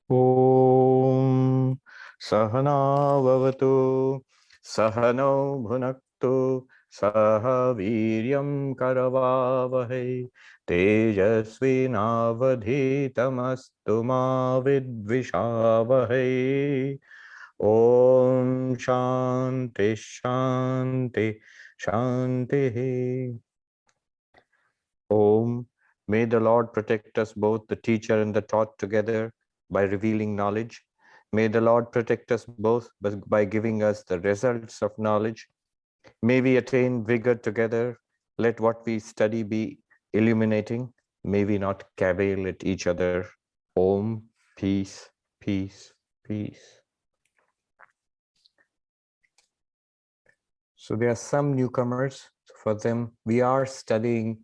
Om Sahana Vavatu Sahano Bhunaktu Saha Viryam Karavavahe Tejasvi Navadhitamastu Ma Vidvishavahe. Om Shanti Shanti Shanti. Om. May the Lord protect us both, the teacher and the taught, together by revealing knowledge. May the Lord protect us both by giving us the results of knowledge. May we attain vigor together. Let what we study be illuminating. May we not cavil at each other. Om. Peace, peace, peace. So there are some newcomers. For them, we are studying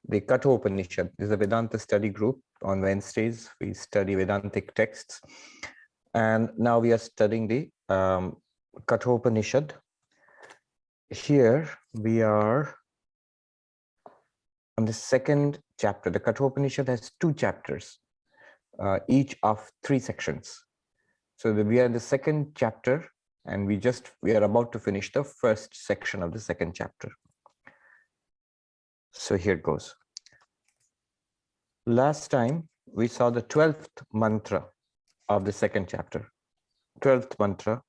the Katha Upanishad. This is a Vedanta study group. On Wednesdays, we study Vedantic texts. And now we are studying the Katha Upanishad. Here we are on the second chapter. The Katha Upanishad has 2 chapters, each of 3 sections. So we are in the second chapter, and we are about to finish the first section of the second chapter. So here it goes. Last time we saw the 12th mantra of the second chapter. 12th mantra.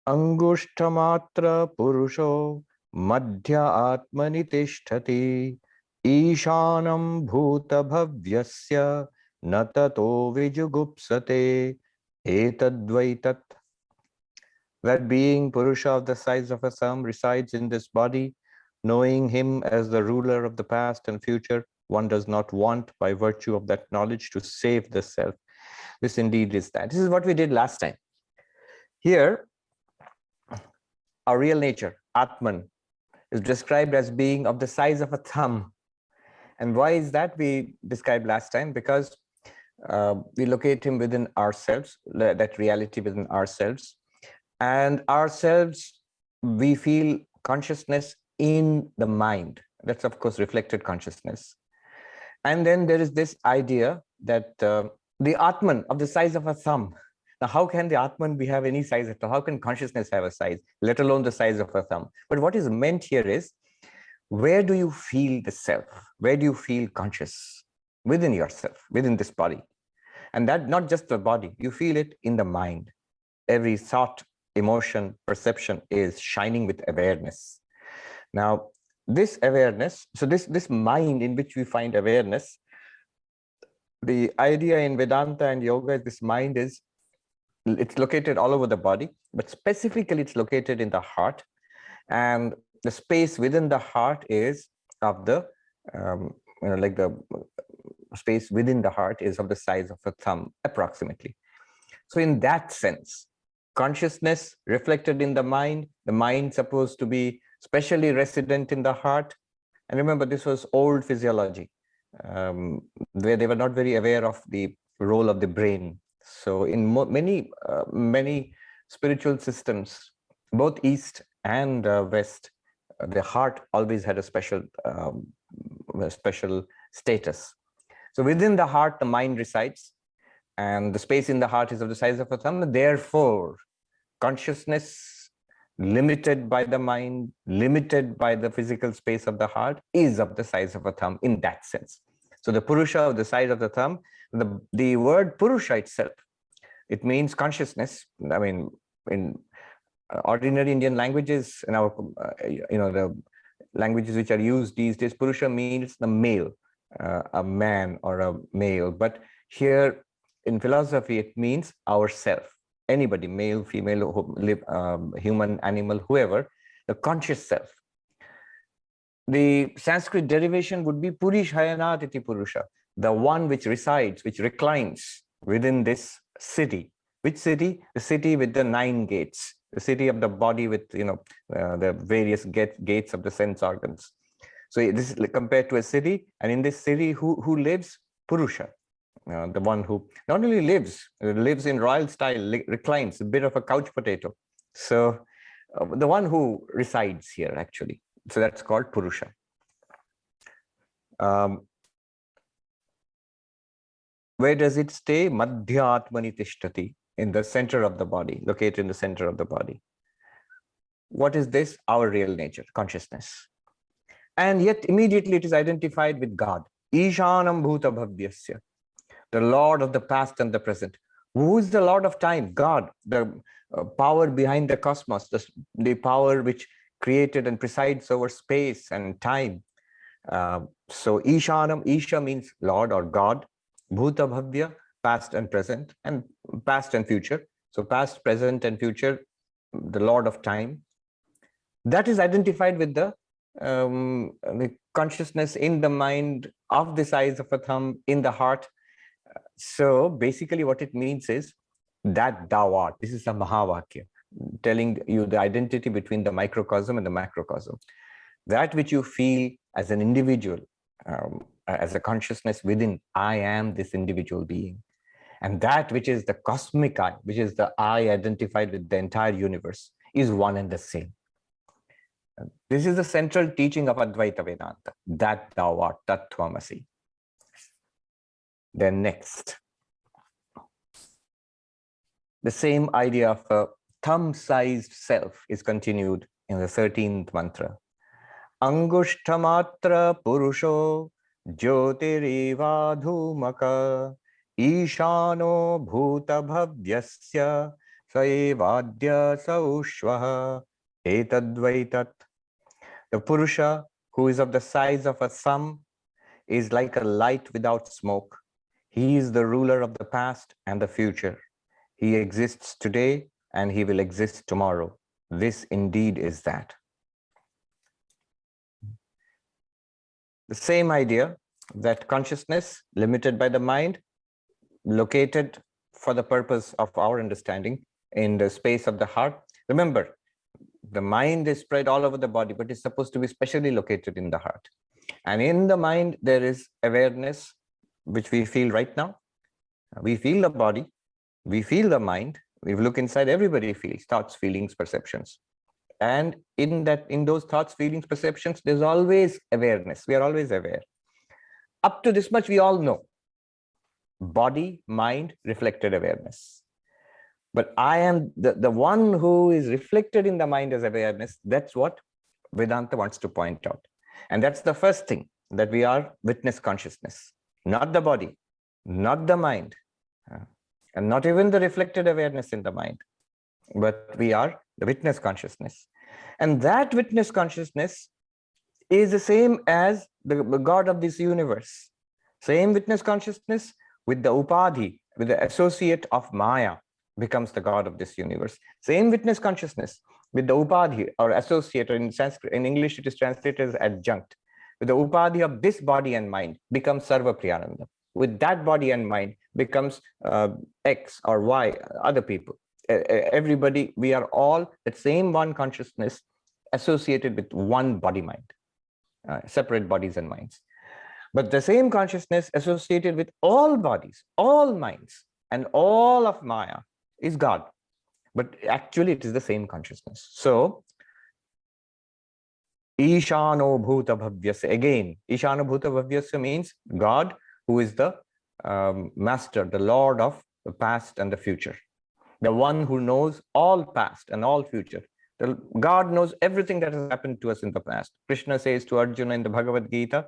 Angushtamatra purusho madhya atmani tishtati ishanam bhuta bhavyasya natato vijugupsate etadvaitat. That being Purusha of the size of a thumb resides in this body, knowing him as the ruler of the past and future, one does not want, by virtue of that knowledge, to save the self. This indeed is that. This is what we did last time. Here, our real nature, Atman, is described as being of the size of a thumb. And why is that? We described last time because we locate him within ourselves, that reality within ourselves. And ourselves, we feel consciousness in the mind. That's, of course, reflected consciousness. And then there is this idea that the Atman of the size of a thumb. Now, how can the Atman have any size at all? How can consciousness have a size, let alone the size of a thumb? But what is meant here is, where do you feel the self? Where do you feel conscious? Within yourself, within this body. And that not just the body, you feel it in the mind. Every thought, emotion, perception is shining with awareness. Now, this awareness, so this mind in which we find awareness, the idea in Vedanta and yoga is this mind it's located all over the body, but specifically it's located in the heart. And the space within the heart is of the, like the space within the heart is of the size of a thumb, approximately. So in that sense, consciousness reflected in the mind supposed to be specially resident in the heart. And remember, this was old physiology, where they were not very aware of the role of the brain. So in many spiritual systems, both East and West, the heart always had a special status. So within the heart, the mind resides, and the space in the heart is of the size of a thumb. Therefore, consciousness, limited by the mind, limited by the physical space of the heart, is of the size of a thumb in that sense. So the Purusha of the size of the thumb, the word Purusha itself, it means consciousness. I mean, in ordinary Indian languages, in our, the languages which are used these days, Purusha means the male, a man or a male. But here in philosophy, it means ourself. Anybody, male, female, human, animal, whoever, the conscious self. The Sanskrit derivation would be Purishayanat iti Purusha, the one which resides, which reclines within this city. Which city? The city with the 9 gates, the city of the body with, the various gates of the sense organs. So this is compared to a city, and in this city, who lives? Purusha. The one who not only lives in royal style, reclines, a bit of a couch potato. So the one who resides here, actually. So that's called Purusha. Where does it stay? Madhya Atmani Tishtati, in the center of the body, located in the center of the body. What is this? Our real nature, consciousness. And yet immediately it is identified with God. Ishanam Bhuta Bhavyasya, the Lord of the past and the present. Who is the Lord of time? God, the power behind the cosmos, the power which created and presides over space and time. So Ishanam, Isha means Lord or God. Bhuta Bhavya, past and present, and past and future. So past, present, and future, the Lord of time. That is identified with the consciousness in the mind, of the size of a thumb, in the heart. So basically what it means is that thou art. This is a Mahavakya, telling you the identity between the microcosm and the macrocosm. That which you feel as an individual, as a consciousness within, I am this individual being. And that which is the cosmic I, which is the I identified with the entire universe, is one and the same. This is the central teaching of Advaita Vedanta, that thou art, Tattvamasi. Then next, the same idea of a thumb-sized self is continued in the 13th mantra. Angushtamatra purusho jyotireva dhumaka ishano bhuta bhavyasya saevadya saushvaha etadvaitat. The Purusha, who is of the size of a thumb, is like a light without smoke. He is the ruler of the past and the future. He exists today and he will exist tomorrow. This indeed is that. The same idea that consciousness, limited by the mind, located for the purpose of our understanding in the space of the heart. Remember, the mind is spread all over the body, but it's supposed to be specially located in the heart. And in the mind, there is awareness, which we feel right now. We feel the body, we feel the mind. We look inside, everybody feels thoughts, feelings, perceptions. And in those thoughts, feelings, perceptions, there's always awareness. We are always aware. Up to this much, we all know. Body, mind, reflected awareness. But I am the one who is reflected in the mind as awareness. That's what Vedanta wants to point out. And that's the first thing, that we are witness consciousness, not the body, not the mind, and not even the reflected awareness in the mind, but we are the witness consciousness. And that witness consciousness is the same as the God of this universe. Same witness consciousness with the Upadhi, with the associate of Maya, becomes the God of this universe. Same witness consciousness with the Upadhi, or associate, or in Sanskrit, in English it is translated as adjunct. With the Upadhi of this body and mind becomes Sarvapriyananda. With that body and mind becomes X or Y, other people. Everybody, we are all that same one consciousness associated with one body-mind, separate bodies and minds. But the same consciousness associated with all bodies, all minds, and all of Maya is God. But actually it is the same consciousness. So, Ishano Bhuta Bhavyasya, again, Ishano Bhuta Bhavyasya means God, who is the master, the Lord of the past and the future. The one who knows all past and all future. God knows everything that has happened to us in the past. Krishna says to Arjuna in the Bhagavad Gita,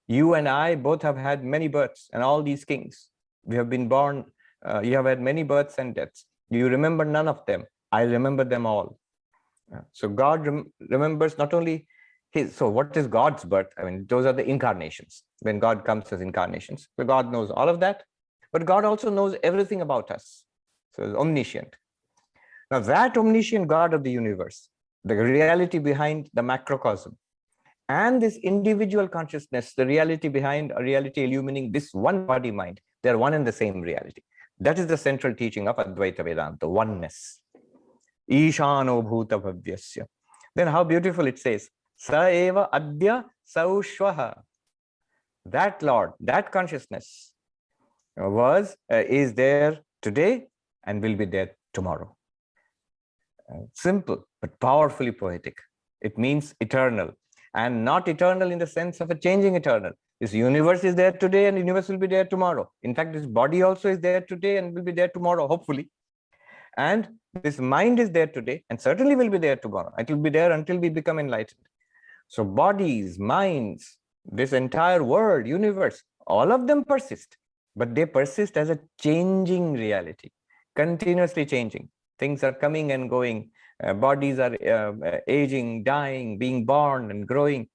you and I both have had many births and all these kings. We have been born, you have had many births and deaths. You remember none of them. I remember them all. So God remembers not only his, so what is God's birth? I mean, those are the incarnations. When God comes as incarnations. So God knows all of that, but God also knows everything about us. So it's omniscient. Now that omniscient God of the universe, the reality behind the macrocosm, and this individual consciousness, the reality behind a reality illumining this one body mind, they're one and the same reality. That is the central teaching of Advaita Vedanta, oneness. Ishano bhuta bhavyasya. Then how beautiful it says, sa eva adya saushvaha. That Lord, that consciousness is there today and will be there tomorrow. Simple, but powerfully poetic. It means eternal, and not eternal in the sense of a changing eternal, This universe is there today and universe will be there tomorrow. In fact, this body also is there today and will be there tomorrow, hopefully. And this mind is there today and certainly will be there tomorrow. It will be there until we become enlightened. So bodies, minds, this entire world, universe, all of them persist, but they persist as a changing reality, continuously changing. Things are coming and going. Bodies are aging, dying, being born and growing.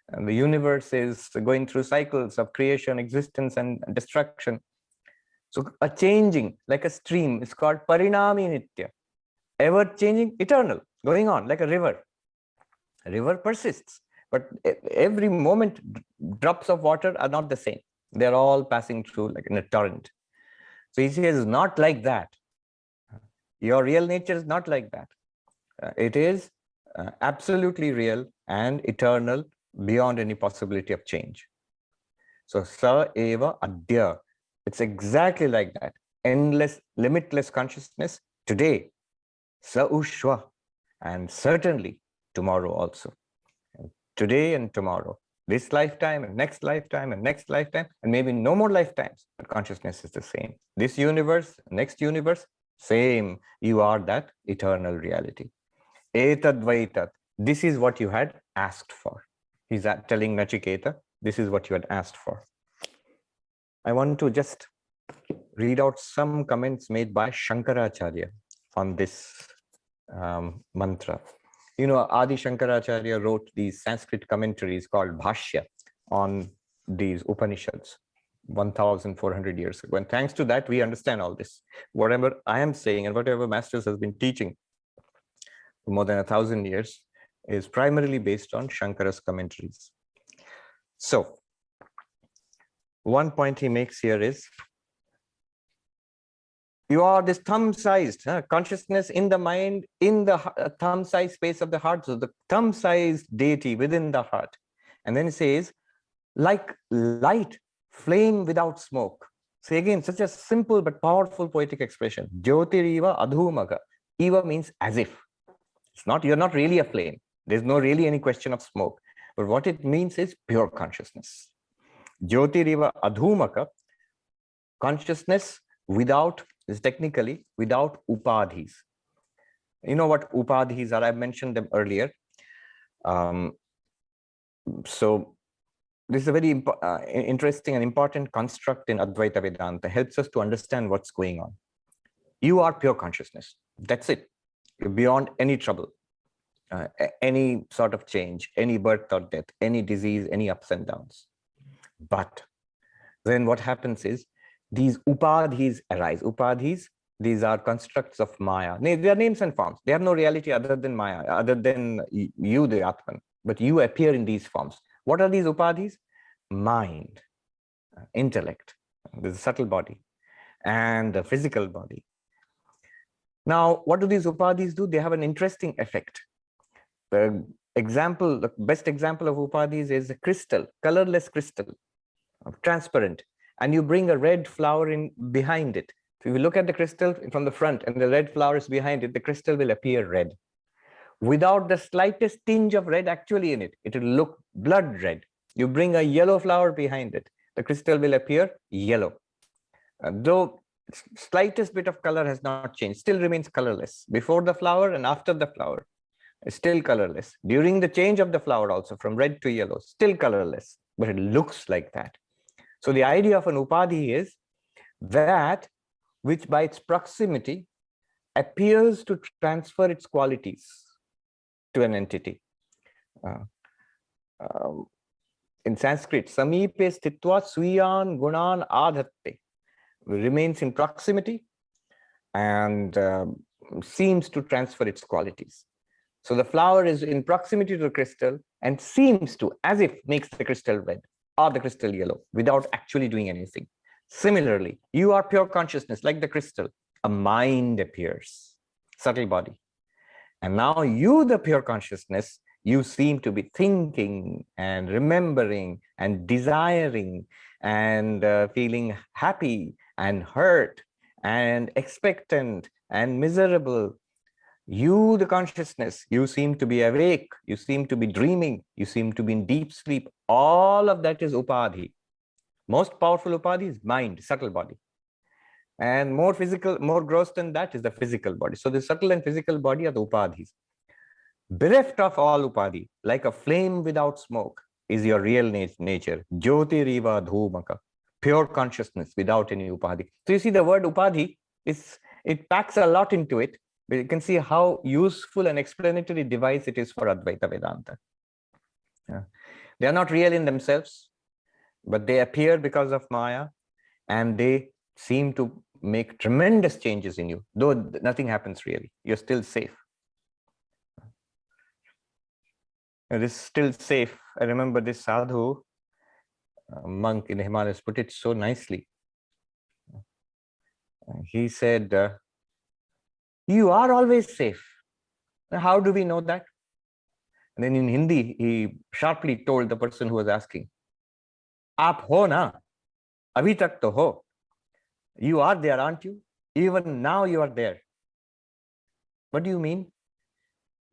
And the universe is going through cycles of creation, existence, and destruction. So a changing, like a stream, is called parinami nitya, ever changing, eternal, going on like a river. A river persists, but every moment drops of water are not the same. They're all passing through like in a torrent. So he says, not like that. Your real nature is not like that. It is absolutely real and eternal, beyond any possibility of change. So sa eva adya, it's exactly like that. Endless, limitless consciousness today, sa ushva, and certainly tomorrow also. Today and tomorrow, this lifetime and next lifetime and next lifetime, and maybe no more lifetimes, but consciousness is the same. This universe, next universe, same. You are that eternal reality. Etadvaitat, this is what you had asked for. He's telling Nachiketa, this is what you had asked for. I want to just read out some comments made by Shankaracharya on this mantra. You know, Adi Shankaracharya wrote these Sanskrit commentaries called Bhashya on these Upanishads 1,400 years ago. And thanks to that, we understand all this. Whatever I am saying and whatever Masters has been teaching for more than 1,000 years is primarily based on Shankara's commentaries. So, one point he makes here is, you are this thumb-sized consciousness in the mind, in the thumb-sized space of the heart, so the thumb-sized deity within the heart. And then he says, like light, flame without smoke. So again, such a simple but powerful poetic expression. Jyotiriva adhumaga. Eva means as if. It's not, you're not really a flame. There's no really any question of smoke. But what it means is pure consciousness. Jyotiriva adhumaka, consciousness without, is technically without upadhis. You know what upadhis are? I've mentioned them earlier. So this is a very interesting and important construct in Advaita Vedanta. Helps us to understand what's going on. You are pure consciousness. That's it. You're beyond any trouble, any sort of change, any birth or death, any disease, any ups and downs. But then what happens is, these upadhis arise. Upadhis, these are constructs of Maya. They are names and forms. They have no reality other than Maya, other than you, the Atman. But you appear in these forms. What are these upadhis? Mind, intellect, the subtle body, and the physical body. Now, what do these upadhis do? They have an interesting effect. The example, the best example of upadhis is a crystal, colorless crystal, transparent. And you bring a red flower in behind it. So if you look at the crystal from the front and the red flower is behind it, the crystal will appear red. Without the slightest tinge of red actually in it, it will look blood red. You bring a yellow flower behind it, the crystal will appear yellow. Though slightest bit of color has not changed, still remains colorless. Before the flower and after the flower, still colorless. During the change of the flower also, from red to yellow, still colorless, but it looks like that. So the idea of an upadhi is that which by its proximity appears to transfer its qualities to an entity. In Sanskrit, samipe sthitva swiyan gunan adhatte, remains in proximity and seems to transfer its qualities. So the flower is in proximity to the crystal and seems to, as if, makes the crystal red or the crystal yellow without actually doing anything. Similarly, you are pure consciousness like the crystal. A mind appears, subtle body. And now you, the pure consciousness, you seem to be thinking and remembering and desiring and feeling happy and hurt and expectant and miserable You, the consciousness, you seem to be awake, you seem to be dreaming, you seem to be in deep sleep. All of that is upadhi. Most powerful upadhi is mind, subtle body. And more physical, more gross than that is the physical body. So the subtle and physical body are the upadhis. Bereft of all upadhi, like a flame without smoke, is your real nature. Jyoti riva dhumaka, pure consciousness without any upadhi. So you see the word upadhi, it packs a lot into it. But you can see how useful and explanatory device it is for Advaita Vedanta. Yeah. They are not real in themselves, but they appear because of Maya, and they seem to make tremendous changes in you, though nothing happens really. You're still safe. It is still safe. I remember this sadhu, monk in the Himalayas, put it so nicely. He said, you are always safe. How do we know that? And then in Hindi, he sharply told the person who was asking, Aap ho na, abhi tak to ho. You are there, aren't you? Even now you are there. What do you mean?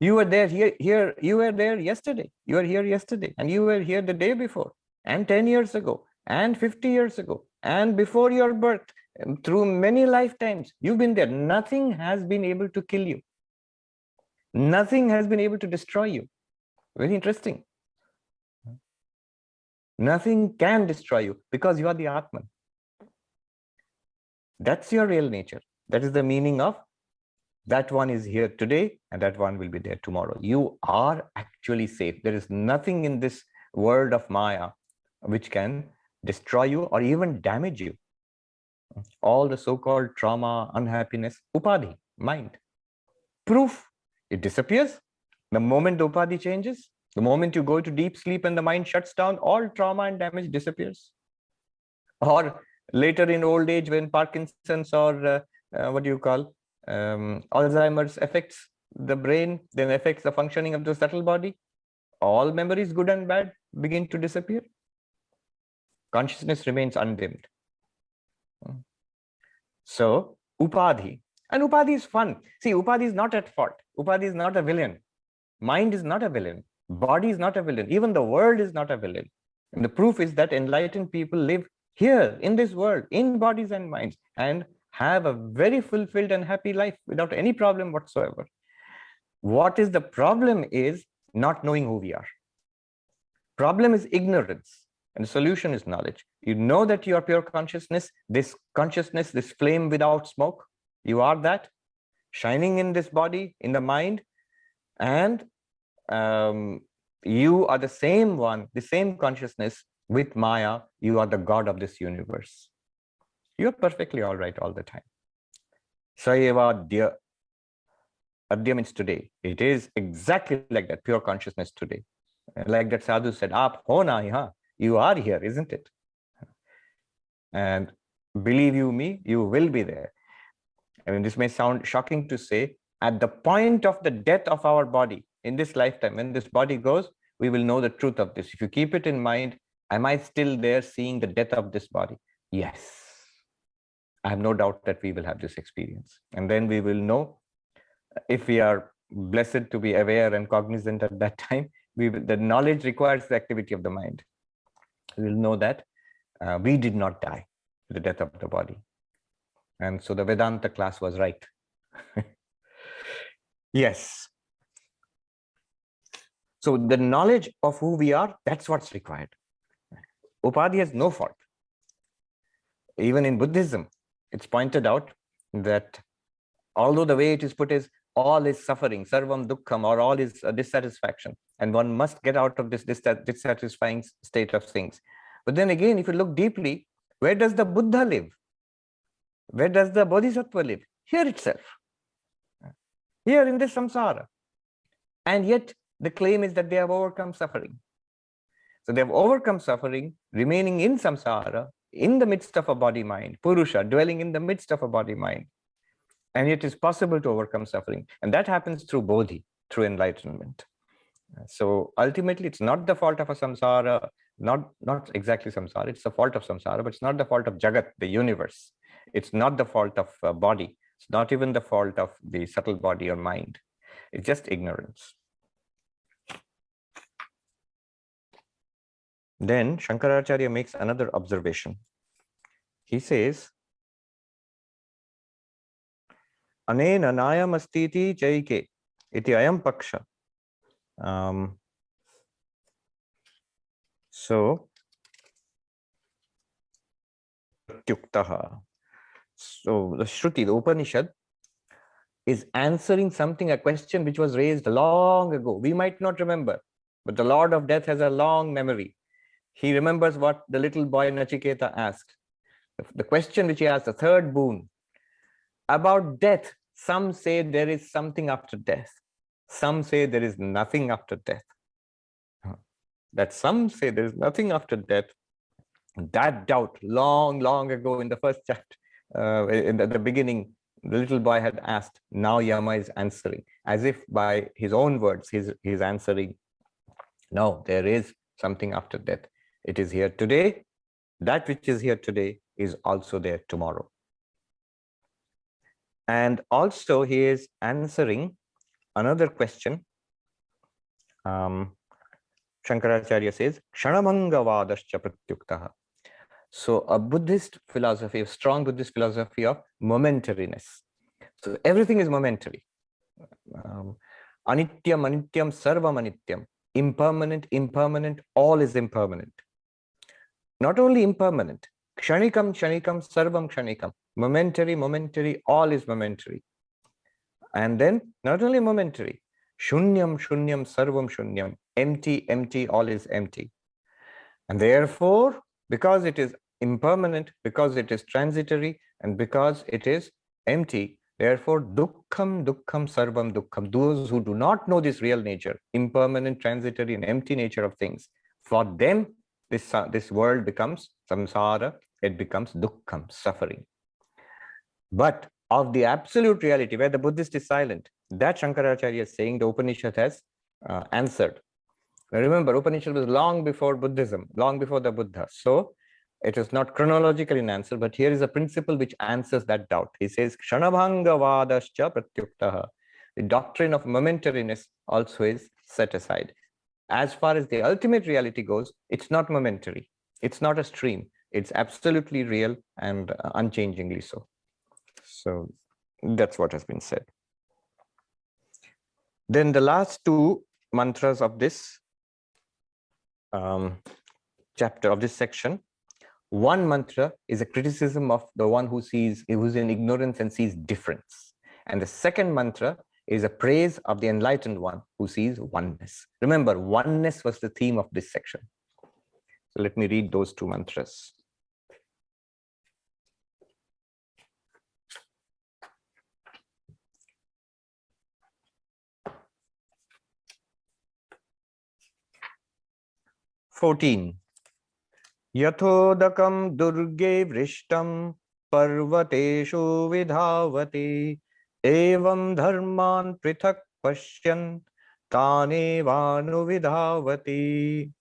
You were there here, you were there yesterday. You were here yesterday, and you were here the day before, and 10 years ago, and 50 years ago, and before your birth, and through many lifetimes. You've been there. Nothing has been able to kill you. Nothing has been able to destroy you. Very interesting. Nothing can destroy you because you are the Atman. That's your real nature. That is the meaning of that one is here today and that one will be there tomorrow. You are actually safe. There is nothing in this world of Maya which can destroy you or even damage you. All the so-called trauma, unhappiness, upadhi, mind. Proof, it disappears. The moment the upadhi changes, the moment you go to deep sleep and the mind shuts down, all trauma and damage disappears. Or later in old age, when Parkinson's or what do you call, Alzheimer's affects the brain, then affects the functioning of the subtle body, all memories, good and bad, begin to disappear. Consciousness remains undimmed. So, upadhi. And upadhi is fun. See, upadhi is not at fault. Upadhi is not a villain. Mind is not a villain. Body is not a villain. Even the world is not a villain. And the proof is that enlightened people live here in this world, in bodies and minds, and have a very fulfilled and happy life without any problem whatsoever. What is the problem is not knowing who we are. Problem is ignorance, and the solution is knowledge. You know that you are pure consciousness, this flame without smoke. You are that, shining in this body, in the mind, and you are the same one, the same consciousness with Maya. You are the God of this universe. You're perfectly all right all the time. Sayeva Adhyaya. Adhyaya means today. It is exactly like that, pure consciousness today. Like that sadhu said, Aap ho na yahan. You are here, isn't it? And believe you me, you will be there. I mean, this may sound shocking to say, at the point of the death of our body, in this lifetime, when this body goes, we will know the truth of this. If you keep it in mind, am I still there seeing the death of this body? Yes. I have no doubt that we will have this experience. And then we will know, if we are blessed to be aware and cognizant at that time, the knowledge requires the activity of the mind. We will know that we did not die with the death of the body. And so the Vedanta class was right. Yes. So the knowledge of who we are, that's what's required. Upadhi has no fault. Even in Buddhism, it's pointed out that although the way it is put is all is suffering, sarvam dukkham, or all is dissatisfaction, and one must get out of this dissatisfying state of things. But then again, if you look deeply, where does the Buddha live? Where does the Bodhisattva live? Here itself. Here in this samsara. And yet the claim is that they have overcome suffering. So they have overcome suffering, remaining in samsara, in the midst of a body-mind, Purusha, dwelling in the midst of a body-mind. And it is possible to overcome suffering. And that happens through bodhi, through enlightenment. So ultimately, it's not the fault of a samsara, not exactly samsara, it's the fault of samsara, but it's not the fault of Jagat, the universe. It's not the fault of body. It's not even the fault of the subtle body or mind. It's just ignorance. Then Shankaracharya makes another observation. He says, Anena nayam astiti chaike iti ayam paksha. So, pratyuktaha. So the Shruti, the Upanishad, is answering something, a question which was raised long ago. We might not remember, but the Lord of Death has a long memory. He remembers what the little boy Nachiketa asked. The question which he asked, the third boon, about death. Some say there is something after death. Some say there is nothing after death. That some say there is nothing after death, that doubt long, long ago in the first chapter, in the beginning, the little boy had asked. Now Yama is answering, as if by his own words, he's answering. No, there is something after death. It is here today. That which is here today is also there tomorrow. And also he is answering another question. Shankaracharya says, Kshanamangavadascha pratyuktaha. So a Buddhist philosophy, a strong Buddhist philosophy of momentariness. So everything is momentary. Anityam, anityam, sarvam anityam. Impermanent, impermanent, all is impermanent. Not only impermanent, kshanikam, kshanikam, sarvam kshanikam. Momentary, momentary, all is momentary. And then not only momentary, shunyam, shunyam, sarvam shunyam. Empty, empty, all is empty. And therefore, because it is impermanent, because it is transitory, and because it is empty, therefore, dukkham, dukkham, sarvam dukkham. Those who do not know this real nature, impermanent, transitory, and empty nature of things, for them, this world becomes samsara, it becomes dukkham, suffering. But of the absolute reality, where the Buddhist is silent, that Shankaracharya is saying the Upanishad has answered. Remember, Upanishad was long before Buddhism, long before the Buddha. So it is not chronologically an answer, but here is a principle which answers that doubt. He says, Kshanabhangavadascha pratyuktaha. The doctrine of momentariness also is set aside. As far as the ultimate reality goes, it's not momentary. It's not a stream. It's absolutely real and unchangingly so. So that's what has been said. Then the last two mantras of this chapter, of this section, one mantra is a criticism of the one who's in ignorance and sees difference. And the second mantra is a praise of the enlightened one who sees oneness. Remember, oneness was the theme of this section. So let me read those two mantras. Yathodakam durge vrishtam parvateshu vidhavati evam dharman prithak pashyan tanevanu vidhavati.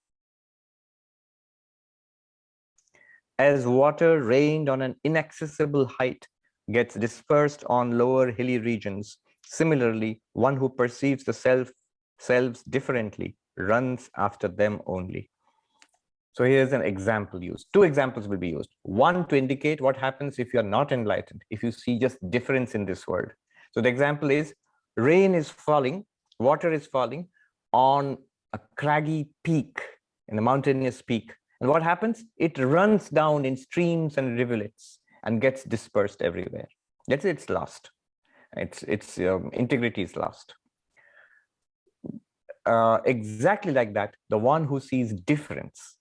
As water rained on an inaccessible height gets dispersed on lower hilly regions, similarly, one who perceives the selves differently runs after them only. So here's an example used. Two examples will be used. One to indicate what happens if you're not enlightened, if you see just difference in this world. So the example is, rain is falling, water is falling on a craggy peak, in a mountainous peak. And what happens? It runs down in streams and rivulets and gets dispersed everywhere. That's it, it's lost. Its integrity is lost. Exactly like that, the one who sees difference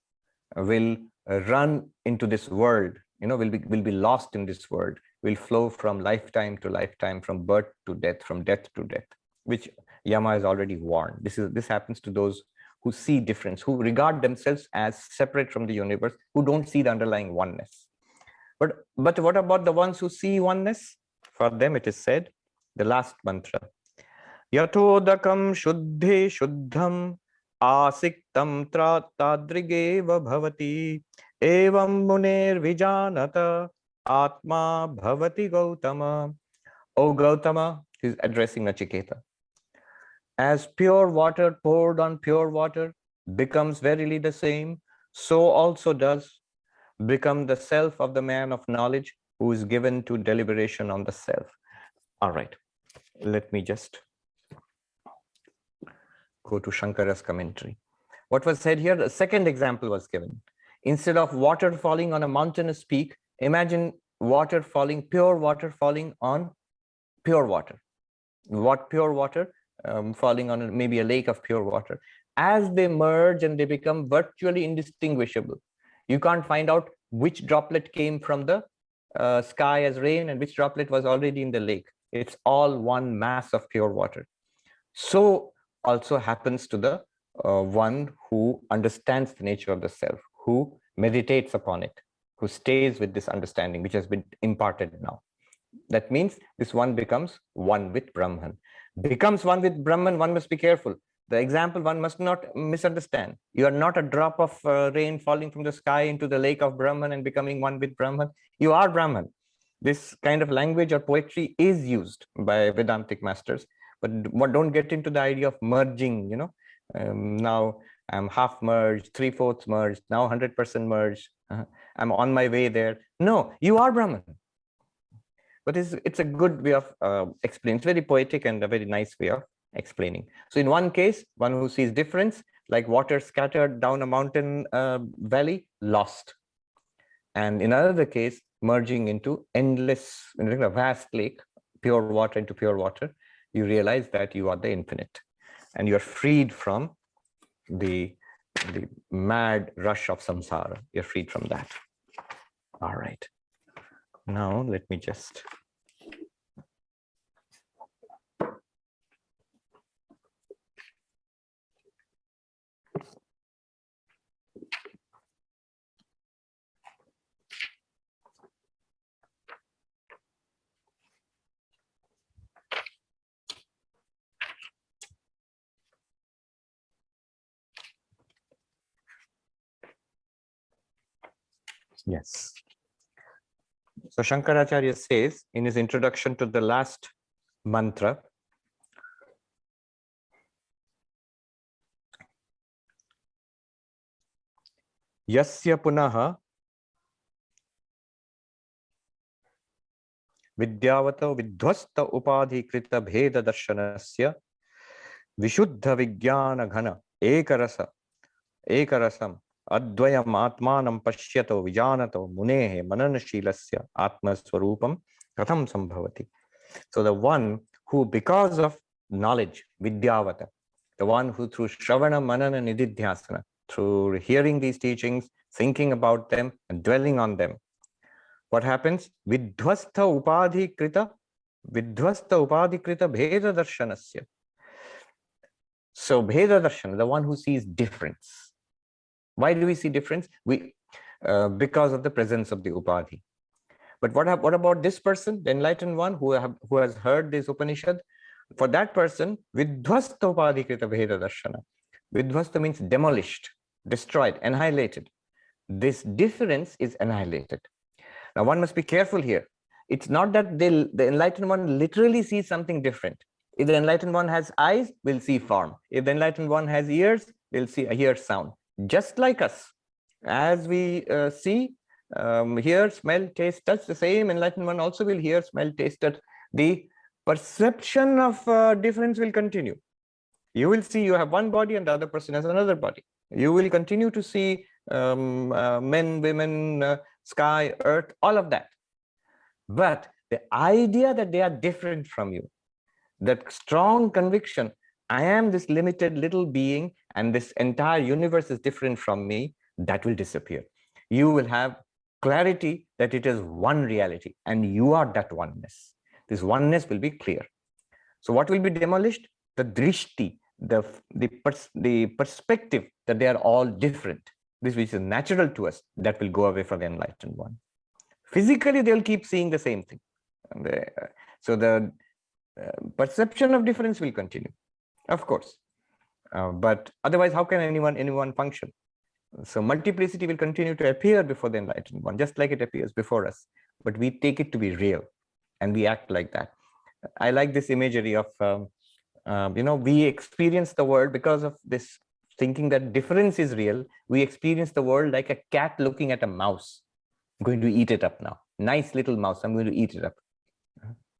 will run into this world, will be lost in this world, will flow from lifetime to lifetime, from birth to death, from death to death, which Yama has already warned. This happens to those who see difference, who regard themselves as separate from the universe, who don't see the underlying oneness. But what about the ones who see oneness? For them it is said, the last mantra, Yathodakam shuddhe shuddham asiktam tadrigeva bhavati evam muner vijanata atma bhavati gautama. O Gautama, he's addressing Nachiketa. As pure water poured on pure water becomes verily the same, so also does become the self of the man of knowledge who is given to deliberation on the self. All right, let me just go to Shankara's commentary. What was said here, the second example was given. Instead of water falling on a mountainous peak, imagine water falling, pure water falling on pure water. What pure water? Falling on maybe a lake of pure water. As they merge and they become virtually indistinguishable, you can't find out which droplet came from the sky as rain and which droplet was already in the lake. It's all one mass of pure water. So also happens to the one who understands the nature of the self, who meditates upon it, who stays with this understanding which has been imparted now. That means this one becomes one with Brahman. Becomes one with Brahman, one must be careful. The example one must not misunderstand. You are not a drop of rain falling from the sky into the lake of Brahman and becoming one with Brahman. You are Brahman. This kind of language or poetry is used by Vedantic masters, but don't get into the idea of merging, now I'm half merged, 3/4 merged, now 100% merged. I'm on my way there. No, you are Brahman. But it's a good way of explaining. It's very poetic and a very nice way of explaining. So in one case, one who sees difference, like water scattered down a mountain valley, lost. And in another case, merging into endless, a vast lake, pure water into pure water, you realize that you are the infinite. And you're freed from the mad rush of samsara. You're freed from that. All right. Now, let me just yes. So Shankaracharya says in his introduction to the last mantra, Yasya punaha vidyavata vidhvasta upadhi krita bheda darshanasya vishuddha vijnana ghana ekarasam advayam atmanam pashyato vijanato munehe mananashilasya atma swarupam katham sambhavati. So the one who, because of knowledge, vidyavata, the one who through shravana, manana, nididhyasana, through hearing these teachings, thinking about them and dwelling on them, what happens? Vidhvastha upadhi krita bheda darshanasya. So bheda darshana, the one who sees difference. Why do we see difference? Because of the presence of the upadhi. But what about this person, the enlightened one who has heard this Upanishad? For that person, vidhvasta upadhi krita bheda darshana. Vidhvasta means demolished, destroyed, annihilated. This difference is annihilated. Now, one must be careful here. It's not that the enlightened one literally sees something different. If the enlightened one has eyes, we'll see form. If the enlightened one has ears, we'll hear sound. Just like us, as we see, hear, smell, taste, touch, the same enlightened one also will hear, smell, taste, touch. The perception of difference will continue. You will see you have one body and the other person has another body. You will continue to see men, women, sky, earth, all of that. But the idea that they are different from you, that strong conviction, I am this limited little being and this entire universe is different from me, that will disappear. You will have clarity that it is one reality and you are that oneness. This oneness will be clear. So what will be demolished? The drishti, the perspective that they are all different. This which is natural to us, that will go away for the enlightened one. Physically, they'll keep seeing the same thing. So the perception of difference will continue, of course. But otherwise, how can anyone function? So multiplicity will continue to appear before the enlightened one, just like it appears before us. But we take it to be real, and we act like that. I like this imagery of, we experience the world because of this thinking that difference is real. We experience the world like a cat looking at a mouse. I'm going to eat it up now. Nice little mouse, I'm going to eat it up.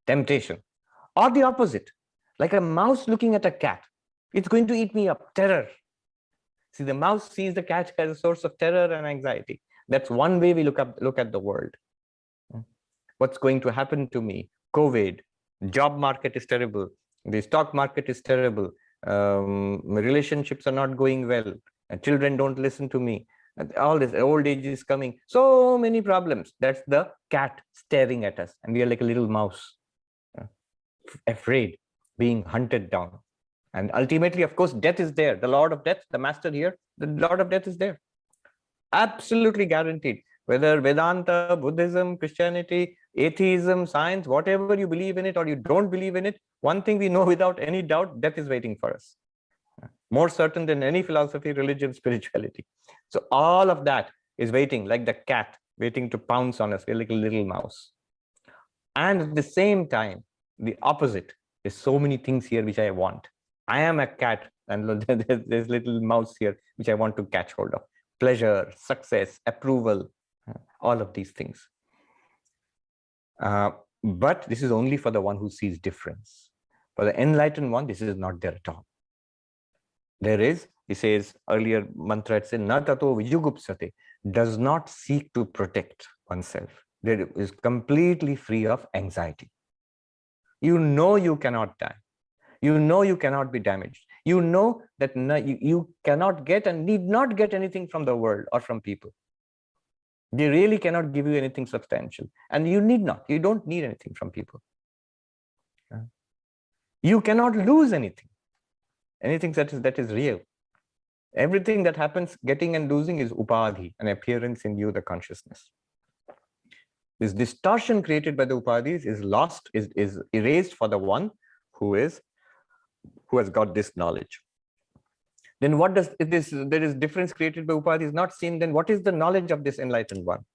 Temptation. Or the opposite, like a mouse looking at a cat. It's going to eat me up. Terror. See, the mouse sees the cat as a source of terror and anxiety. That's one way we look at the world. What's going to happen to me? COVID, job market is terrible. The stock market is terrible. Relationships are not going well. Children don't listen to me. All this old age is coming. So many problems. That's the cat staring at us, and we are like a little mouse, afraid, being hunted down. And ultimately, of course, death is there. The Lord of Death, the master here, the Lord of Death is there. Absolutely guaranteed. Whether Vedanta, Buddhism, Christianity, atheism, science, whatever you believe in it or you don't believe in it, one thing we know without any doubt, death is waiting for us. More certain than any philosophy, religion, spirituality. So all of that is waiting, like the cat waiting to pounce on us. We're like a little mouse. And at the same time, the opposite. There's so many things here which I want. I am a cat, and there's little mouse here which I want to catch hold of. Pleasure, success, approval, all of these things. But this is only for the one who sees difference. For the enlightened one, this is not there at all. There is, he says earlier mantra, it says, na tato vijugupsate, does not seek to protect oneself. There is completely free of anxiety. You know you cannot die. You know you cannot be damaged. You know that you cannot get and need not get anything from the world or from people. They really cannot give you anything substantial. And you need not. You don't need anything from people. You cannot lose anything. Anything that is real. Everything that happens, getting and losing, is upadhi, an appearance in you, the consciousness. This distortion created by the upadhis is lost, is erased for the one who has got this knowledge. Then what does this? There is difference created by upadhis not seen. Then what is the knowledge of this enlightened one?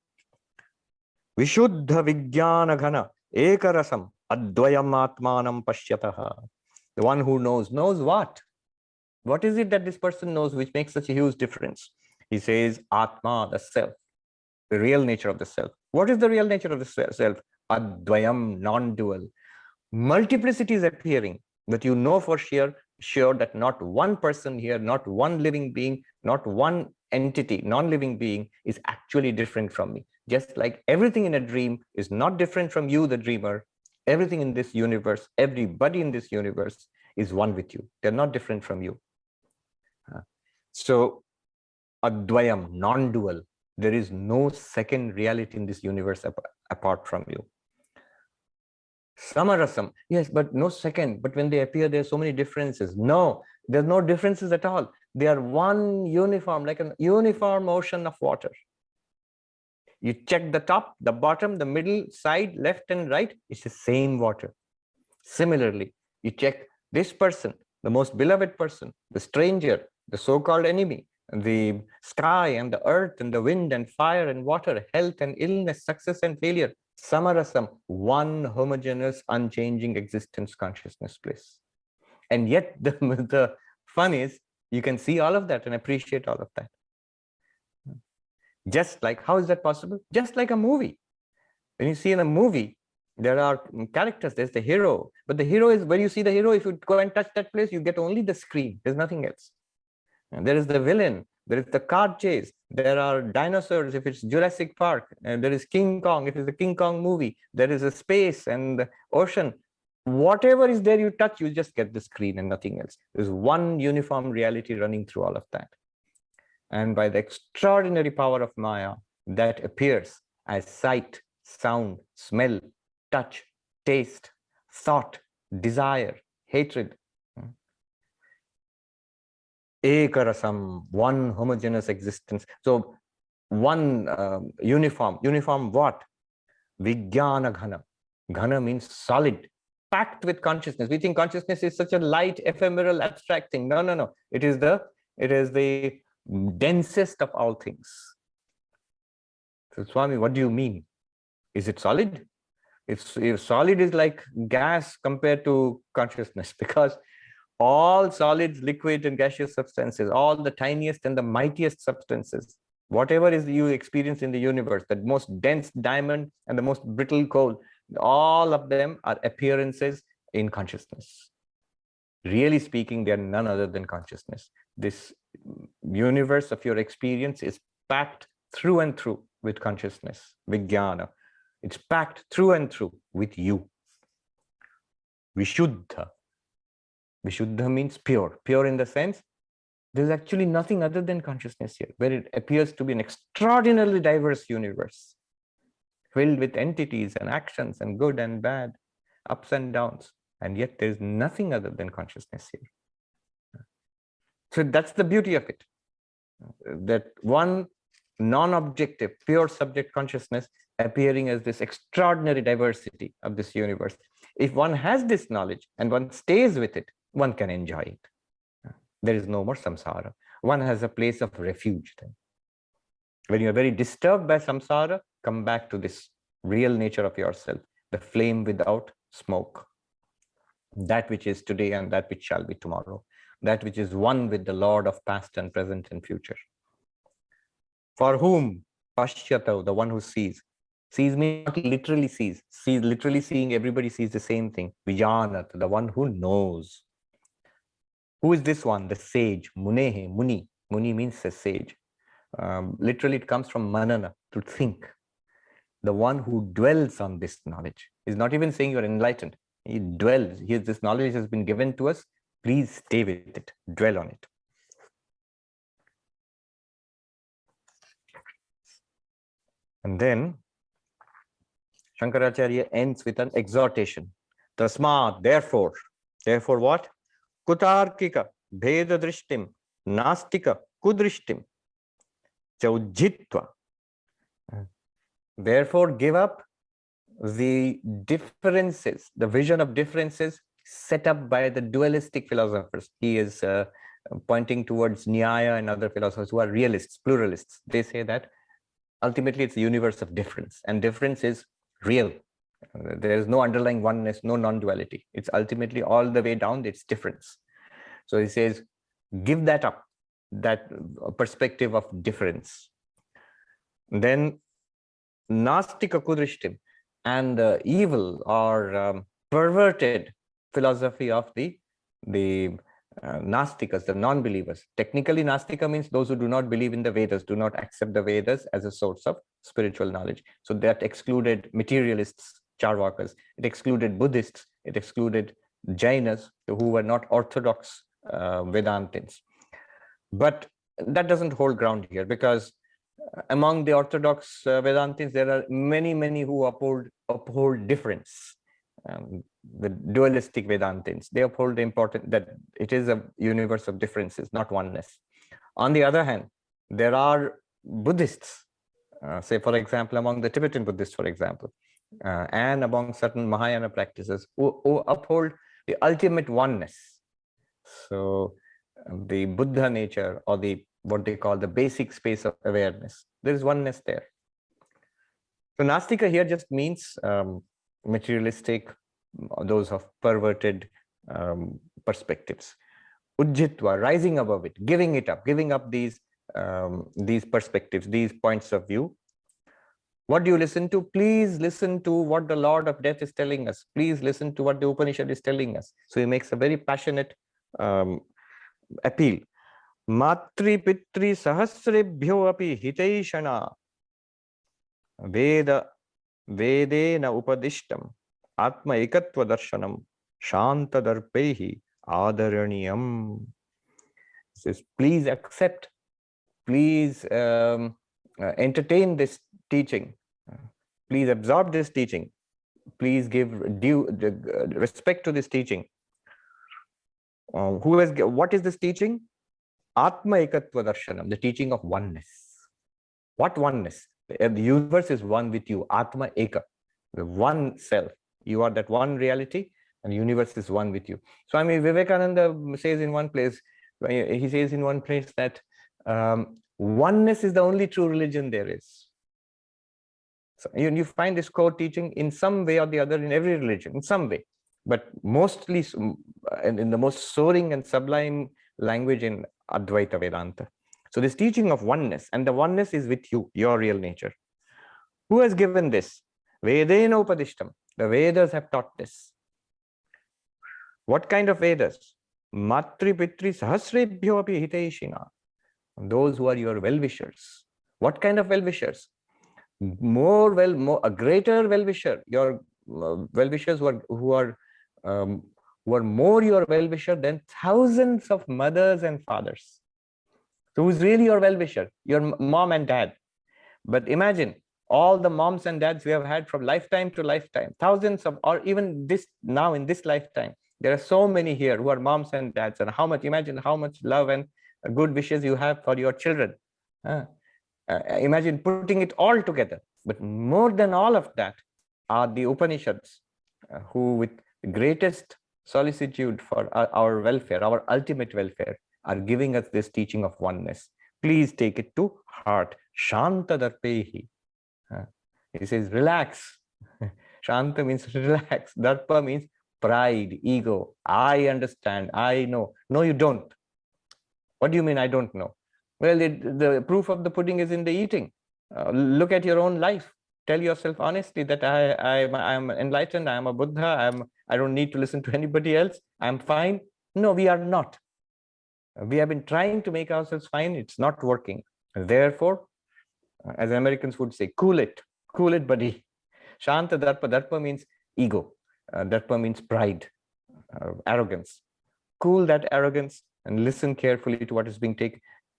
Vishuddha vijnana ghana ekarasam adhyayam atmanam pashyataha. The one who knows what? What is it that this person knows which makes such a huge difference? He says, Atma, the self, the real nature of the self. What is the real nature of the self? Adhyayam, non-dual. Multiplicity is appearing, but you know for sure that not one person here, not one living being, not one entity, non-living being is actually different from me. Just like everything in a dream is not different from you, the dreamer, everything in this universe, everybody in this universe is one with you. They're not different from you. So, Adhyayam, non-dual. There is no second reality in this universe apart from you. Samarasam, yes, but no second. But when they appear, there are so many differences. No, there's no differences at all. They are one uniform, like a uniform ocean of water. You check the top, the bottom, the middle, side, left and right, it's the same water. Similarly, you check this person, the most beloved person, the stranger, the so-called enemy, the sky and the earth and the wind and fire and water, health and illness, success and failure. Samarasam, one homogeneous, unchanging existence, consciousness, bliss. And yet the fun is you can see all of that and appreciate all of that. Just like, how is that possible? Just like a movie. When you see in a movie, there are characters, there's the hero, but the hero is, where you see the hero, if you go and touch that place, you get only the screen, there's nothing else. And there is the villain, there is the car chase, there are dinosaurs if it's Jurassic Park, and there is King Kong if it's the King Kong movie, there is a space and the ocean. Whatever is there you touch, you just get the screen and nothing else. There's one uniform reality running through all of that. And by the extraordinary power of Maya, that appears as sight, sound, smell, touch, taste, thought, desire, hatred. Ekarasam, one homogeneous existence. So one uniform what? Vijnana ghana. Ghana means solid, packed with consciousness. We think consciousness is such a light, ephemeral, abstract thing. No. It is the densest of all things. So Swami, what do you mean? Is it solid? If solid is like gas compared to consciousness, because all solids, liquid and gaseous substances, all the tiniest and the mightiest substances, whatever is you experience in the universe, the most dense diamond and the most brittle coal, all of them are appearances in consciousness. Really speaking, they are none other than consciousness. This universe of your experience is packed through and through with consciousness, vijnana. It's packed through and through with you. Vishuddha. Vishuddha means pure. Pure in the sense, there's actually nothing other than consciousness here, where it appears to be an extraordinarily diverse universe, filled with entities and actions and good and bad, ups and downs. And yet there's nothing other than consciousness here. So that's the beauty of it. That one non-objective, pure subject consciousness appearing as this extraordinary diversity of this universe. If one has this knowledge and one stays with it, one can enjoy it. There is no more samsara. One has a place of refuge then. When you are very disturbed by samsara, come back to this real nature of yourself, the flame without smoke. That which is today and that which shall be tomorrow. That which is one with the Lord of past and present and future. For whom? Pashyata, the one who sees. Sees means not literally sees. Sees, literally seeing, everybody sees the same thing. Vijanat, the one who knows. Who is this one? The sage. Munehe, Muni. Muni means a sage. Literally, it comes from manana, to think. The one who dwells on this knowledge. Is not even saying you're enlightened. He dwells. This knowledge has been given to us. Please stay with it. Dwell on it. And then Shankaracharya ends with an exhortation. Tasmat, therefore. Therefore what? Kutarkika, Bheda Drishtim, Nastika, Kudrishtim, Chaujitva. Therefore, give up the differences, the vision of differences set up by the dualistic philosophers. He is pointing towards Nyaya and other philosophers who are realists, pluralists. They say that ultimately it's a universe of difference, and difference is real. There is no underlying oneness, no non-duality. It's ultimately all the way down, it's difference. So he says, give that up, that perspective of difference. Then Nastika Kudrishtim, and the evil or perverted philosophy of the Nastikas, the non-believers. Technically, Nastika means those who do not believe in the Vedas, do not accept the Vedas as a source of spiritual knowledge. So that excluded materialists, Charvakas. It excluded Buddhists. It excluded Jainas, who were not orthodox Vedantins. But that doesn't hold ground here, because among the orthodox Vedantins, there are many who uphold difference. The dualistic Vedantins, they uphold the important that it is a universe of differences, not oneness. On the other hand, there are Buddhists, say for example, among the Tibetan Buddhists, for example, and among certain Mahayana practices who uphold the ultimate oneness. So the Buddha nature, or the what they call the basic space of awareness, there is oneness there. So Nastika here just means materialistic, those of perverted perspectives. Ujjitva, rising above it, giving it up, giving up these perspectives, these points of view. What do you listen to? Please listen to what the Lord of Death is telling us. Please listen to what the Upanishad is telling us. So he makes a very passionate appeal. Matri pitri sahasrebhyo api hitaishana Vedena upadishtam atma ekatva darshanam shanta darpehi adaraniyam. Says, please accept, please entertain this teaching, please absorb this teaching, please give due respect to this teaching. What is this teaching? Atma ekatva darshanam, the teaching of oneness. What oneness? The universe is one with you. Atma eka, the one self. You are that one reality, and the universe is one with you. Swami Vivekananda says in one place, he says in one place that oneness is the only true religion there is. So you find this core teaching in some way or the other in every religion, in some way, but mostly in the most soaring and sublime language in Advaita Vedanta. So this teaching of oneness, and the oneness is with you, your real nature. Who has given this? Vedena Upadishtam. The Vedas have taught this. What kind of Vedas? Matri Pitri Sahasrebhyo api hitaishina. Those who are your well-wishers. What kind of well-wishers? A greater well-wisher. Your well-wishers who are more your well-wisher than thousands of mothers and fathers. So who's really your well-wisher? Your mom and dad. But imagine all the moms and dads we have had from lifetime to lifetime, thousands of, or even this now in this lifetime, there are so many here who are moms and dads, and imagine how much love and good wishes you have for your children. Imagine putting it all together. But more than all of that are the Upanishads, who with the greatest solicitude for our welfare, our ultimate welfare, are giving us this teaching of oneness. Please take it to heart. Shanta darpehi. He says, relax. Shanta means relax. Darpa means pride, ego. I understand. I know. No, you don't. What do you mean I don't know? Well, the proof of the pudding is in the eating. Look at your own life. Tell yourself honestly that I am enlightened. I am a Buddha. I don't need to listen to anybody else. I'm fine. No, we are not. We have been trying to make ourselves fine. It's not working. Therefore, as Americans would say, cool it, buddy. Shanta darpa. Darpa means ego. Darpa means pride, arrogance. Cool that arrogance and listen carefully to what is being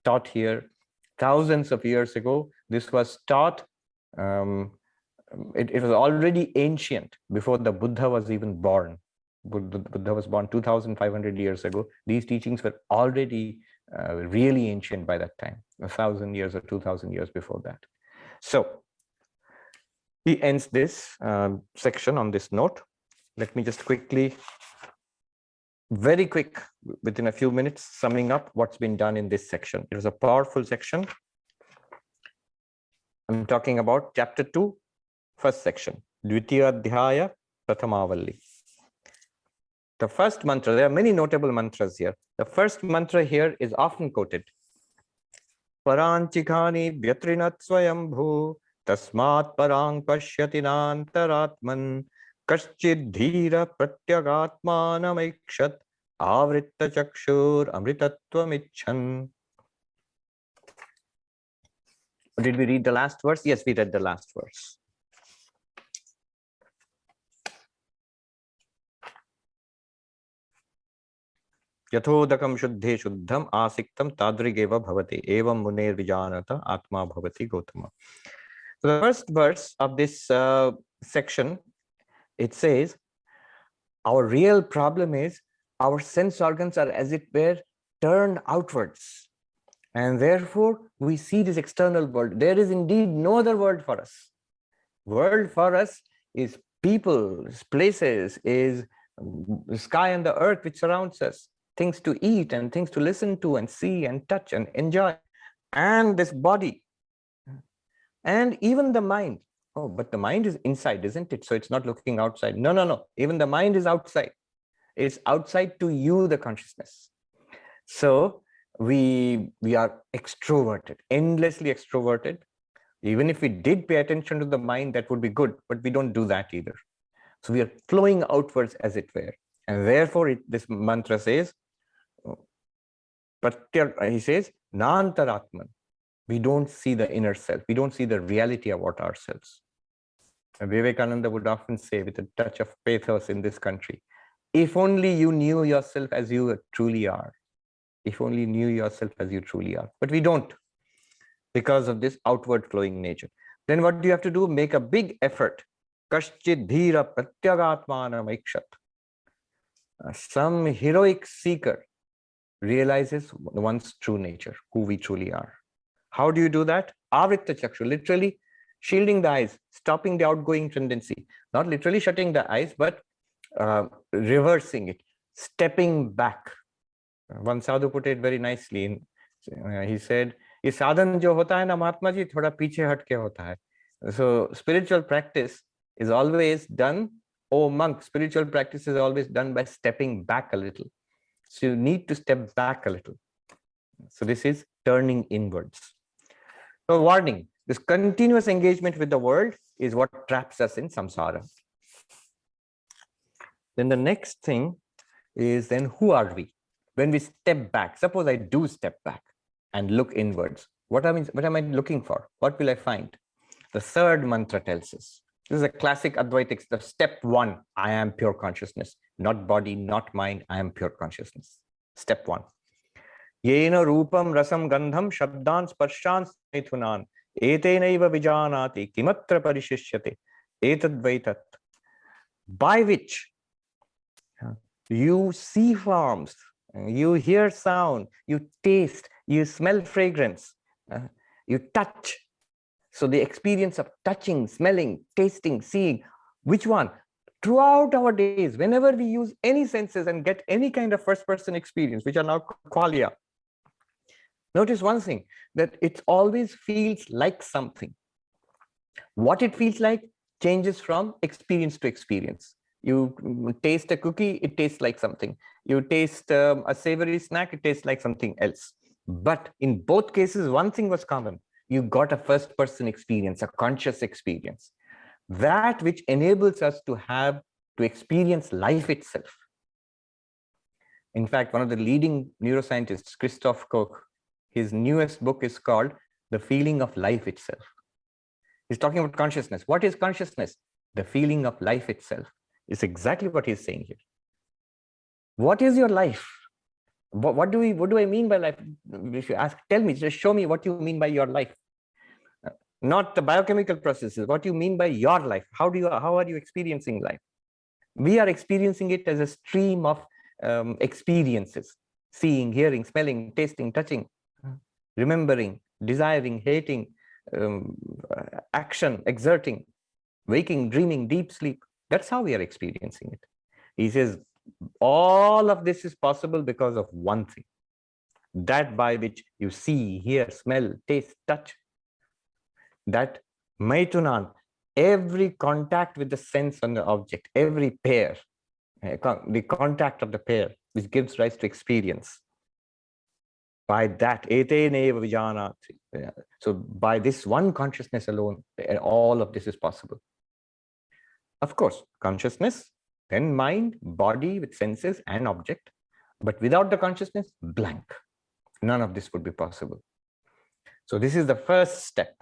taught here. Thousands of years ago, this was taught. It was already ancient before the Buddha was even born. Buddha was born 2,500 years ago. These teachings were already really ancient by that time, 1,000 years or 2,000 years before that. So he ends this section on this note. Let me just quickly, very quick, within a few minutes, summing up what's been done in this section. It was a powerful section. I'm talking about chapter 2, first section, Dvitiya Adhyaya, Prathama Valli. The first mantra, there are many notable mantras here. The first mantra here is often quoted. Paranchikani vyatrinat swayambhu tasmat parang pashyati nantaratman kaschid dhira pratyagatmanam ikshat avritta chakshur amritatvam. Did we read the last verse? Yes, we read the last verse. Yathodakam shuddhe shuddham asiktam tadrigeva bhavati evam muner vijanata atma bhavati gotama. So the first verse of this section, it says, our real problem is our sense organs are, as it were, turned outwards. And therefore, we see this external world. There is indeed no other world for us. World for us is people, is places, is the sky and the earth which surrounds us, things to eat and things to listen to and see and touch and enjoy, and this body, and even the mind. Oh, but the mind is inside, isn't it? So it's not looking outside. No, no, no. Even the mind is outside. It's outside to you, the consciousness. So we are extroverted, endlessly extroverted. Even if we did pay attention to the mind, that would be good, but we don't do that either. So we are flowing outwards, as it were. And therefore, this mantra says, he says, Nantaratman. We don't see the inner self. We don't see the reality about ourselves. Vivekananda would often say, with a touch of pathos in this country, if only you knew yourself as you truly are. If only knew yourself as you truly are. But we don't, because of this outward flowing nature. Then what do you have to do? Make a big effort. Kaschid dhira pratyagatmanam ikshat. Some heroic seeker realizes one's true nature, who we truly are. How do you do that? Avritta chakshu, literally shielding the eyes, stopping the outgoing tendency. Not literally shutting the eyes, but reversing it, stepping back. One sadhu put it very nicely. He said, "Ye sadhan jo hota hai na Mahatma ji, thoda piche hat ke hota hai." So spiritual practice is always done, oh monk, spiritual practice is always done by stepping back a little. So you need to step back a little. So this is turning inwards. So warning, this continuous engagement with the world is what traps us in samsara. Then the next thing is, then who are we? When we step back, suppose I do step back and look inwards, what am I looking for? What will I find? The third mantra tells us. This is a classic Advaita, the step one, I am pure consciousness, not body, not mind, I am pure consciousness. Step one. Yena rupam rasam gandham shabdan sparshan maithunan etenaiva vijanati kimatra parishishyate etadvaitat. By which you see forms, you hear sound, you taste, you smell fragrance, you touch. So the experience of touching, smelling, tasting, seeing, which one? Throughout our days, whenever we use any senses and get any kind of first-person experience, which are now qualia, notice one thing, that it always feels like something. What it feels like changes from experience to experience. You taste a cookie, it tastes like something. You taste a savory snack, it tastes like something else. But in both cases, one thing was common. You got a first-person experience, a conscious experience. That which enables us to experience life itself. In fact, one of the leading neuroscientists, Christoph Koch, his newest book is called The Feeling of Life Itself. He's talking about consciousness. What is consciousness? The feeling of life itself. Is exactly what he's saying here. What is your life? What do I mean by life? If you ask, tell me, just show me what you mean by your life. Not the biochemical processes. What you mean by your life? How are you experiencing life? We are experiencing it as a stream of experiences: seeing, hearing, smelling, tasting, touching, remembering, desiring, hating, action, exerting, waking, dreaming, deep sleep. That's how we are experiencing it. He says all of this is possible because of one thing, that by which you see, hear, smell, taste, touch. That maitunan, every contact with the sense on the object, every pair, the contact of the pair, which gives rise to experience. By that, eteneva vijanati. So by this one consciousness alone, all of this is possible. Of course, consciousness, then mind, body with senses and object. But without the consciousness, blank. None of this would be possible. So this is the first step.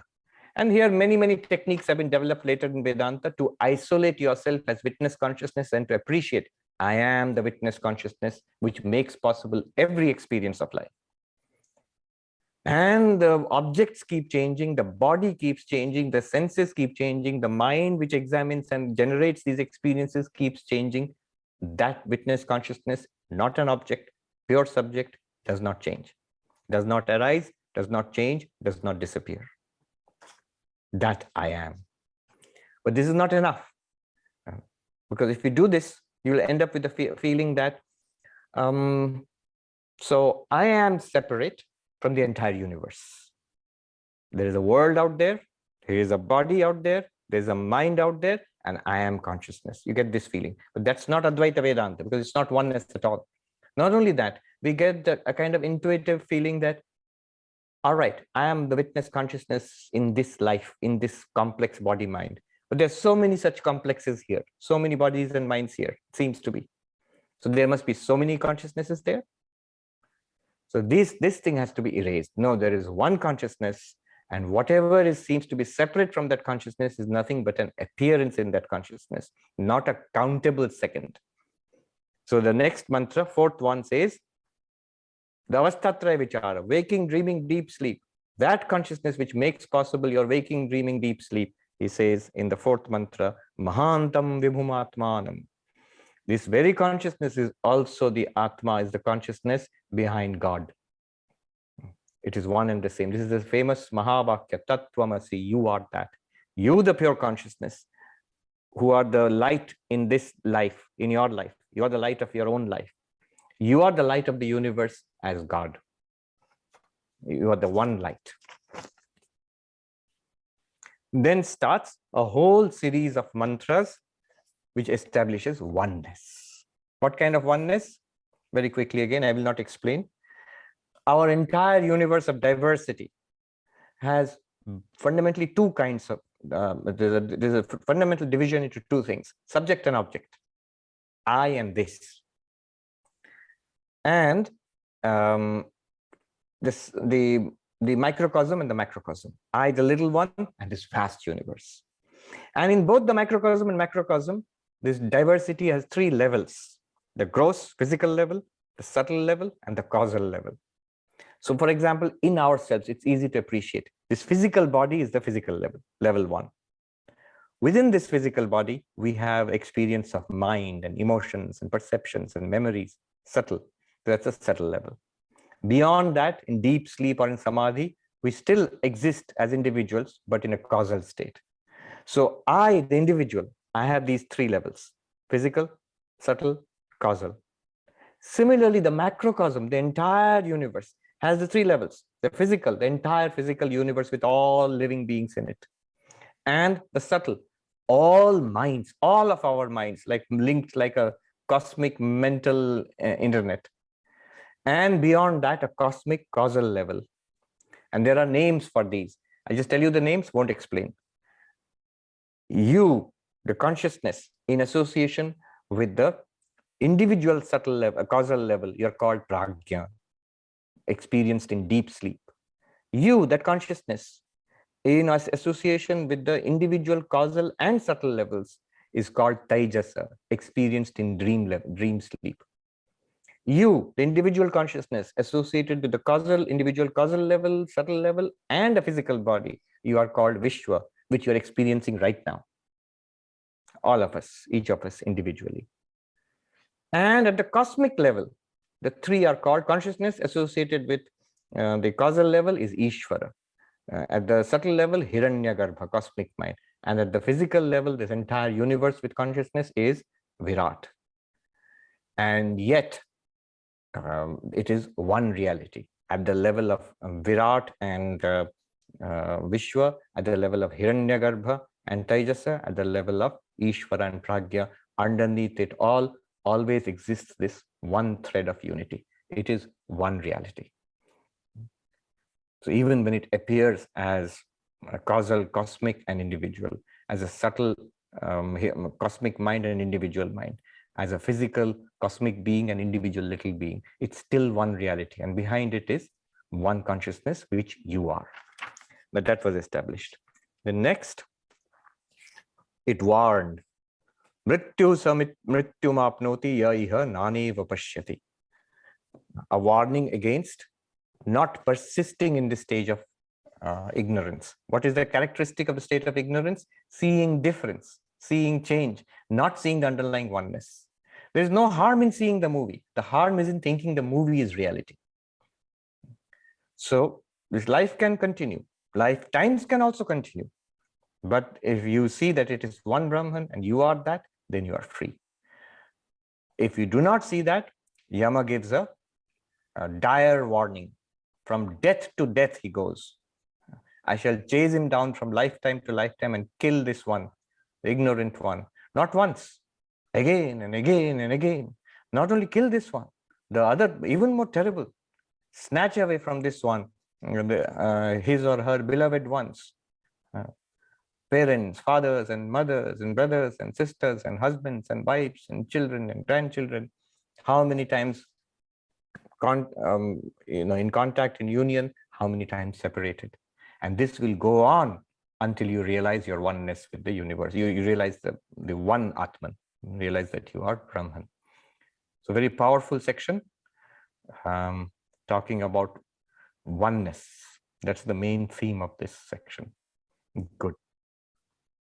And here many techniques have been developed later in Vedanta to isolate yourself as witness consciousness and to appreciate, I am the witness consciousness, which makes possible every experience of life. And the objects keep changing, the body keeps changing, the senses keep changing, the mind which examines and generates these experiences keeps changing. That witness consciousness, not an object, pure subject, does not change, does not arise, does not change, does not disappear. That I am. But this is not enough. Because if you do this, you will end up with the feeling that, so I am separate from the entire universe. There is a world out there, there is a body out there, there's a mind out there, and I am consciousness. You get this feeling. But that's not Advaita Vedanta, because it's not oneness at all. Not only that, we get a kind of intuitive feeling that, all right, I am the witness consciousness in this life, in this complex body-mind. But there's so many such complexes here, so many bodies and minds here, it seems to be. So there must be so many consciousnesses there. So this thing has to be erased. No, there is one consciousness, and whatever seems to be separate from that consciousness is nothing but an appearance in that consciousness, not a countable second. So the next mantra, fourth one, says, the avasthatraya vichara, waking, dreaming, deep sleep, that consciousness which makes possible your waking, dreaming, deep sleep, he says in the fourth mantra, mahantam vibhumatmanam. This very consciousness is also the Atma, is the consciousness behind God. It is one and the same. This is the famous Mahavakya, Tattvamasi, you are that. You, the pure consciousness, who are the light in this life, in your life. You are the light of your own life. You are the light of the universe as God. You are the one light. Then starts a whole series of mantras which establishes oneness. What kind of oneness? Very quickly again, I will not explain. Our entire universe of diversity has fundamentally two kinds of, there's a fundamental division into two things, subject and object, I and this. And the microcosm and the macrocosm, I, the little one, and this vast universe. And in both the microcosm and macrocosm, this diversity has three levels: the gross physical level, the subtle level, and the causal level. So for example, in ourselves, it's easy to appreciate this physical body is the physical level, level one. Within this physical body, we have experience of mind and emotions and perceptions and memories, subtle. That's a subtle level. Beyond that, in deep sleep or in samadhi, we still exist as individuals, but in a causal state. So I, the individual, I have these three levels: physical, subtle, causal. Similarly, the macrocosm, the entire universe, has the three levels: the physical, the entire physical universe with all living beings in it, and the subtle, all minds, all of our minds, like linked like a cosmic mental internet. And beyond that, a cosmic causal level. And there are names for these. I just tell you the names, won't explain. You, the consciousness, in association with the individual subtle level, causal level, you're called prajna, experienced in deep sleep. You, that consciousness, in association with the individual causal and subtle levels, is called taijasa, experienced in dream sleep. You, the individual consciousness associated with the causal, individual causal level, subtle level, and the physical body, you are called Vishwa, which you are experiencing right now. All of us, each of us individually. And at the cosmic level, the three are called: consciousness associated with the causal level is Ishvara. At the subtle level, Hiranyagarbha, cosmic mind. And at the physical level, this entire universe with consciousness is Virat. And yet, it is one reality. At the level of Virat and Vishwa, at the level of Hiranyagarbha and Taijasa, at the level of Ishvara and Pragya, underneath it all always exists this one thread of unity. It is one reality. So even when it appears as a causal, cosmic, and individual, as a subtle cosmic mind and individual mind, as a physical cosmic being and individual little being, it's still one reality. And behind it is one consciousness, which you are. But that was established. The next, it warned, mrityum apnoti ya iha naneva pashyati. A warning against not persisting in the stage of ignorance. What is the characteristic of the state of ignorance? Seeing difference, seeing change, not seeing the underlying oneness. There is no harm in seeing the movie. The harm is in thinking the movie is reality. So this life can continue. Lifetimes can also continue. But if you see that it is one Brahman and you are that, then you are free. If you do not see that, Yama gives a dire warning. From death to death he goes. I shall chase him down from lifetime to lifetime and kill this one, the ignorant one. Not once, again and again and again. Not only kill this one, the other, even more terrible, snatch away from this one his or her beloved ones. Parents, fathers and mothers and brothers and sisters and husbands and wives and children and grandchildren. How many times in contact, in union, how many times separated? And this will go on until you realize your oneness with the universe. You realize the one Atman, realize that you are Brahman. So very powerful section, talking about oneness. That's the main theme of this section. Good.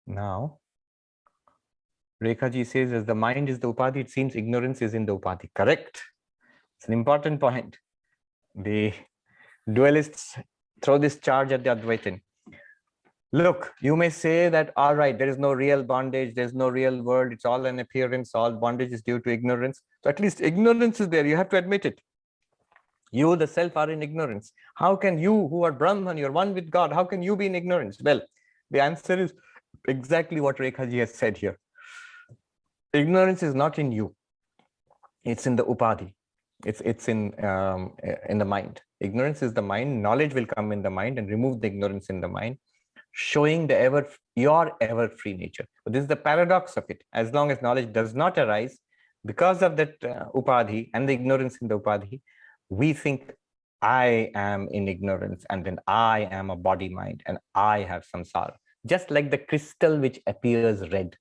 Now, Rekhaji says, as the mind is the Upadhi, it seems ignorance is in the Upadhi. Correct. It's an important point. The dualists throw this charge at the Advaitin. Look, you may say that, all right, there is no real bondage, there's no real world, it's all an appearance, all bondage is due to ignorance. So at least ignorance is there, you have to admit it. You, the self, are in ignorance. How can you, who are Brahman, you're one with God, how can you be in ignorance? Well, The answer is exactly what Rekhaji has said here. Ignorance is not in you. It's in the Upadhi. It's in the mind. Ignorance is the mind. Knowledge will come in the mind and remove the ignorance in the mind, showing your ever free nature. But this is the paradox of it. As long as knowledge does not arise, because of that Upadhi and the ignorance in the Upadhi, we think I am in ignorance, and then I am a body mind, and I have samsara. Just like the crystal which appears red.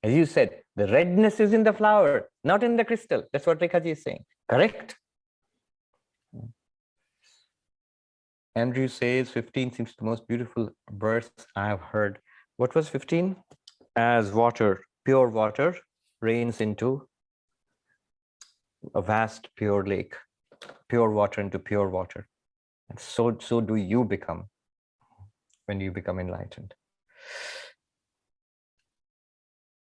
As you said, the redness is in the flower, not in the crystal. That's what Rekhaji is saying. Correct? Andrew says 15 seems the most beautiful verse I have heard. What was 15? As water, pure water, rains into a vast pure lake, pure water into pure water. And so do you become when you become enlightened.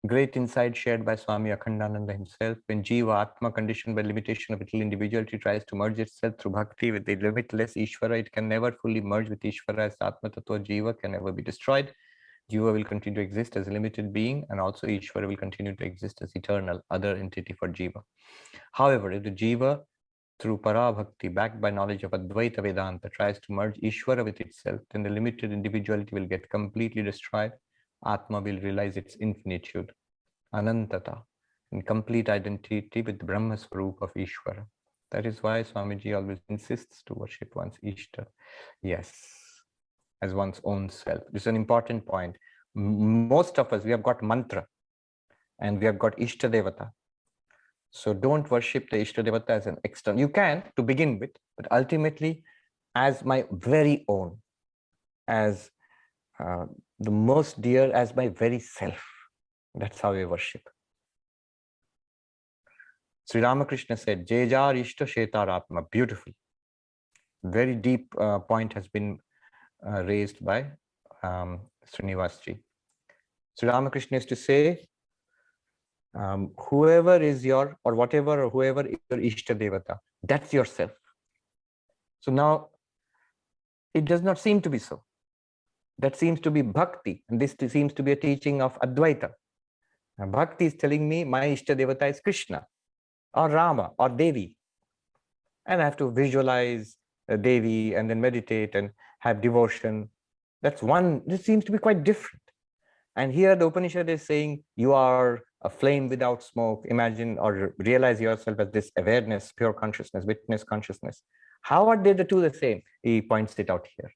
Great insight shared by Swami Akhandananda himself. When Jiva, Atma, conditioned by limitation of its individuality, tries to merge itself through bhakti with the limitless Ishvara, it can never fully merge with Ishvara, as Atma Tattva Jiva can never be destroyed. Jiva will continue to exist as a limited being, and also Ishvara will continue to exist as eternal, other entity for Jiva. However, if the Jiva, through Parabhakti, backed by knowledge of Advaita Vedanta, tries to merge Ishvara with itself, then the limited individuality will get completely destroyed. Atma will realize its infinitude, Anantata, in complete identity with the Brahma Swarup of Ishvara. That is why Swamiji always insists to worship one's Ishta. Yes, as one's own self. This is an important point. Most of us, we have got mantra and we have got Ishta Devata. So don't worship the Ishta Devata as an external. You can to begin with, but ultimately as my very own, as the most dear, as my very self. That's how we worship. Sri Ramakrishna said, Jejar Ishta Shetaratma. Beautiful. Very deep point has been raised by Srinivasji. Sri Ramakrishna used to say, whoever is your, or whatever, or whoever is your Ishta Devata, that's yourself. So now, it does not seem to be so. That seems to be bhakti, and this seems to be a teaching of Advaita. And bhakti is telling me my Ishta Devata is Krishna, or Rama, or Devi. And I have to visualize Devi and then meditate and have devotion. That's one. This seems to be quite different. And here the Upanishad is saying you are a flame without smoke. Imagine or realize yourself as this awareness, pure consciousness, witness consciousness. How are they the two the same? He points it out here.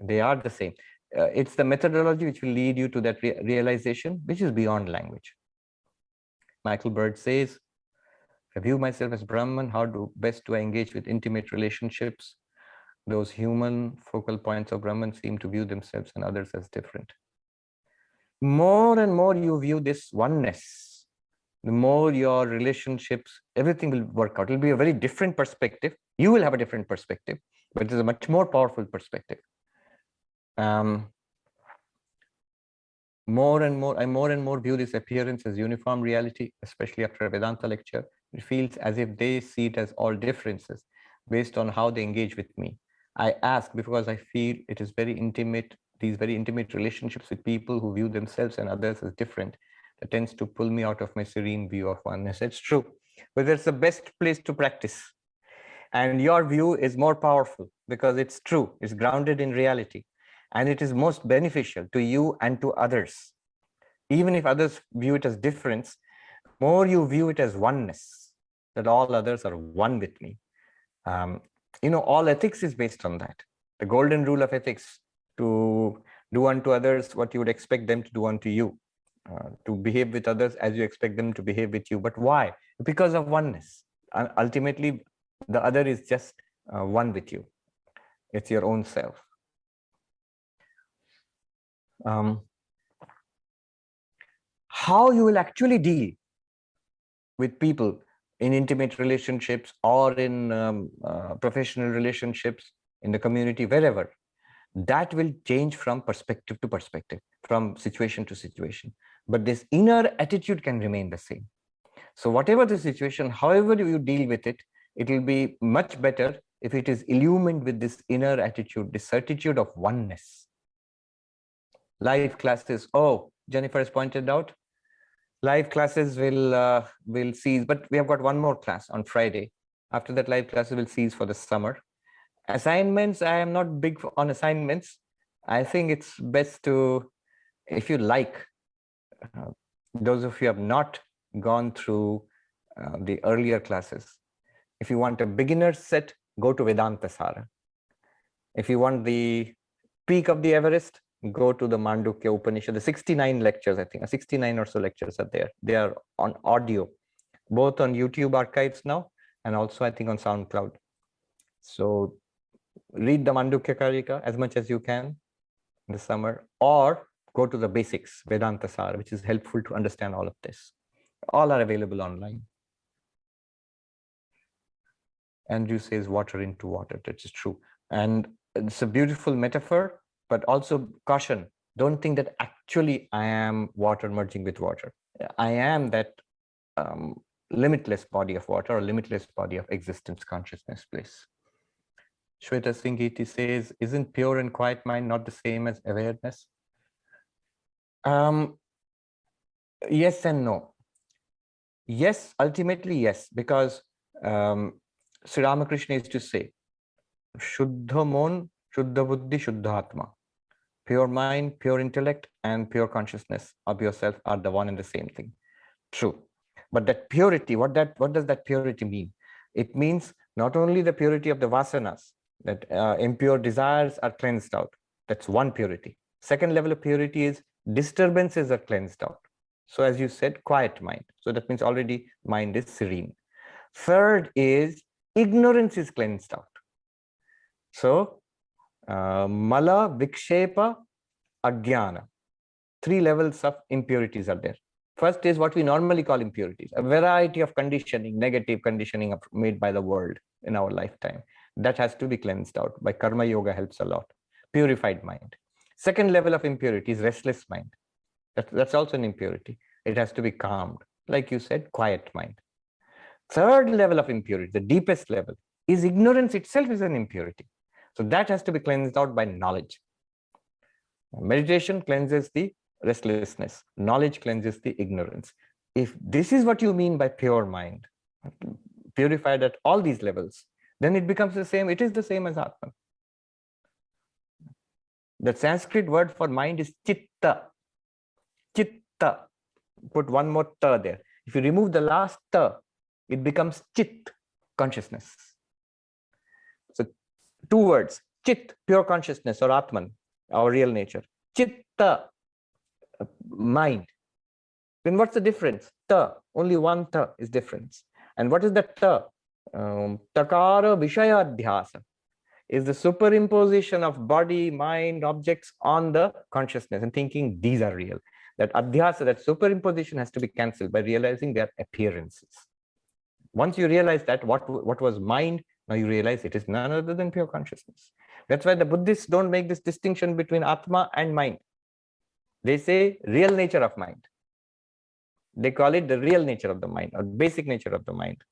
They are the same. It's the methodology which will lead you to that realization, which is beyond language. Michael Bird says, I view myself as Brahman. How best do I engage with intimate relationships? Those human focal points of Brahman seem to view themselves and others as different. More and more you view this oneness, the more your relationships, everything will work out. It will be a very different perspective. You will have a different perspective, but it is a much more powerful perspective. More and more view this appearance as uniform reality, especially after a Vedanta lecture. It feels as if they see it as all differences based on how they engage with me. I ask because I feel it is very intimate, these very intimate relationships with people who view themselves and others as different, that tends to pull me out of my serene view of oneness. It's true, but that's the best place to practice. And your view is more powerful because it's true, it's grounded in reality. And it is most beneficial to you and to others. Even if others view it as difference, more you view it as oneness, that all others are one with me. All ethics is based on that. The golden rule of ethics, to do unto others what you would expect them to do unto you, to behave with others as you expect them to behave with you. But why? Because of oneness. Ultimately, the other is just one with you. It's your own self. How you will actually deal with people in intimate relationships or in professional relationships, in the community, wherever, that will change from perspective to perspective, from situation to situation. But this inner attitude can remain the same. So whatever the situation, however you deal with it, it will be much better if it is illumined with this inner attitude, this certitude of oneness. Live classes. Oh, Jennifer has pointed out, live classes will cease, but we have got one more class on Friday. After that, live classes will cease for the summer. Assignments, I am not big on assignments. I think it's best to, if you like, those of you have not gone through the earlier classes, if you want a beginner set, go to Vedanta Sara. If you want the peak of the Everest, go to the Mandukya Upanishad. The 69 lectures, I think, 69 or so lectures are there. They are on audio, both on YouTube archives now, and also I think on SoundCloud. So read the Mandukya Karika as much as you can in the summer, or go to the basics, Vedanta Sara, which is helpful to understand all of this. All are available online. Andrew says water into water. That is true. And it's a beautiful metaphor, but also caution. Don't think that actually I am water merging with water. I am that limitless body of water or limitless body of existence, consciousness, bliss. Shweta Singiti says, isn't pure and quiet mind not the same as awareness? Yes and no. Yes, ultimately yes, because Sri Ramakrishna used to say, Shuddha Mon, Shuddha Buddhi, Shuddha Atma. Pure mind, pure intellect, and pure consciousness of yourself are the one and the same thing. True. But that purity, what does that purity mean? It means not only the purity of the vasanas, that impure desires are cleansed out. That's one purity. Second level of purity is disturbances are cleansed out. So as you said, quiet mind. So that means already mind is serene. Third is ignorance is cleansed out. So mala, vikshepa, ajnana. 3 levels of impurities are there. First is what we normally call impurities, a variety of conditioning, negative conditioning made by the world in our lifetime. That has to be cleansed out. By karma yoga helps a lot. Purified mind. Second level of impurity is restless mind. That's also an impurity. It has to be calmed. Like you said, quiet mind. Third level of impurity, the deepest level, is ignorance itself is an impurity. So that has to be cleansed out by knowledge. Meditation cleanses the restlessness. Knowledge cleanses the ignorance. If this is what you mean by pure mind, purified at all these levels, then it becomes the same. It is the same as Atman. The Sanskrit word for mind is chitta. Chitta. Put one more ta there. If you remove the last ta, it becomes chit, consciousness. So 2 words, chit, pure consciousness or Atman, our real nature. Chitta, mind. Then what's the difference? Ta, only one ta is difference. And what is that ta? Takara Vishaya Adhyasa is the superimposition of body, mind, objects on the consciousness and thinking these are real. That adhyasa, that superimposition has to be cancelled by realizing their appearances. Once you realize that what was mind, now you realize it is none other than pure consciousness. That's why the Buddhists don't make this distinction between Atma and mind. They say real nature of mind. They call it the real nature of the mind or basic nature of the mind.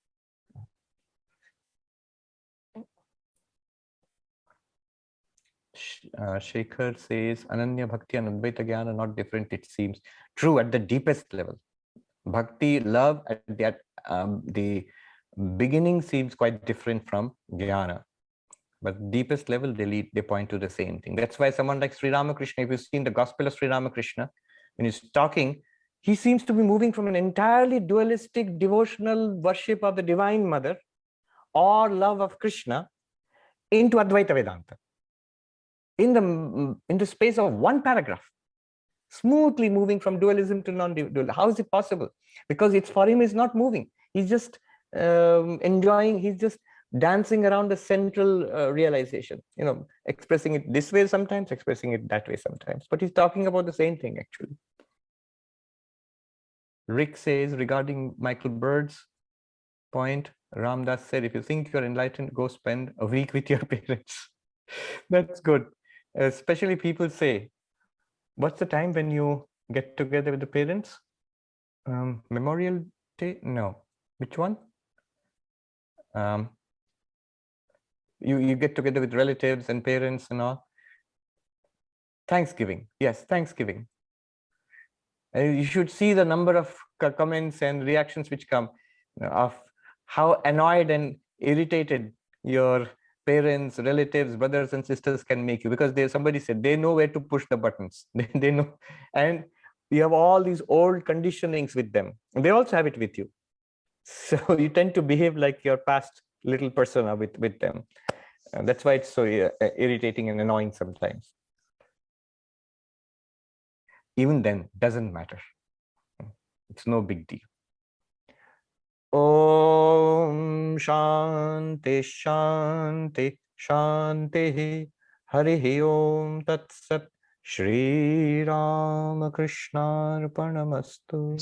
Shekhar says, Ananya Bhakti and Advaita Jnana are not different, it seems. True, at the deepest level. Bhakti, love, at the beginning seems quite different from Jnana. But deepest level, they point to the same thing. That's why someone like Sri Ramakrishna, if you've seen the Gospel of Sri Ramakrishna, when he's talking, he seems to be moving from an entirely dualistic devotional worship of the Divine Mother or love of Krishna into Advaita Vedanta. In the space of one paragraph, smoothly moving from dualism to non-dual. How is it possible? Because it's for him is not moving. He's just enjoying. He's just dancing around the central realization. Expressing it this way sometimes, expressing it that way sometimes. But he's talking about the same thing actually. Rick says regarding Michael Bird's point, Ram Dass said, if you think you're enlightened, go spend a week with your parents. That's good. Especially people say, what's the time when you get together with the parents? Memorial Day? No. Which one? You get together with relatives and parents and all. Thanksgiving. Yes, Thanksgiving. You should see the number of comments and reactions which come of how annoyed and irritated your parents, relatives, brothers and sisters can make you, because somebody said they know where to push the buttons. They know, and you have all these old conditionings with them, and they also have it with you. So you tend to behave like your past little persona with them. And that's why it's so irritating and annoying sometimes. Even then, doesn't matter. It's no big deal. Om Shanti Shanti Shanti Hari Om Tat Sat Shri Ram Krishna Arpanamastu.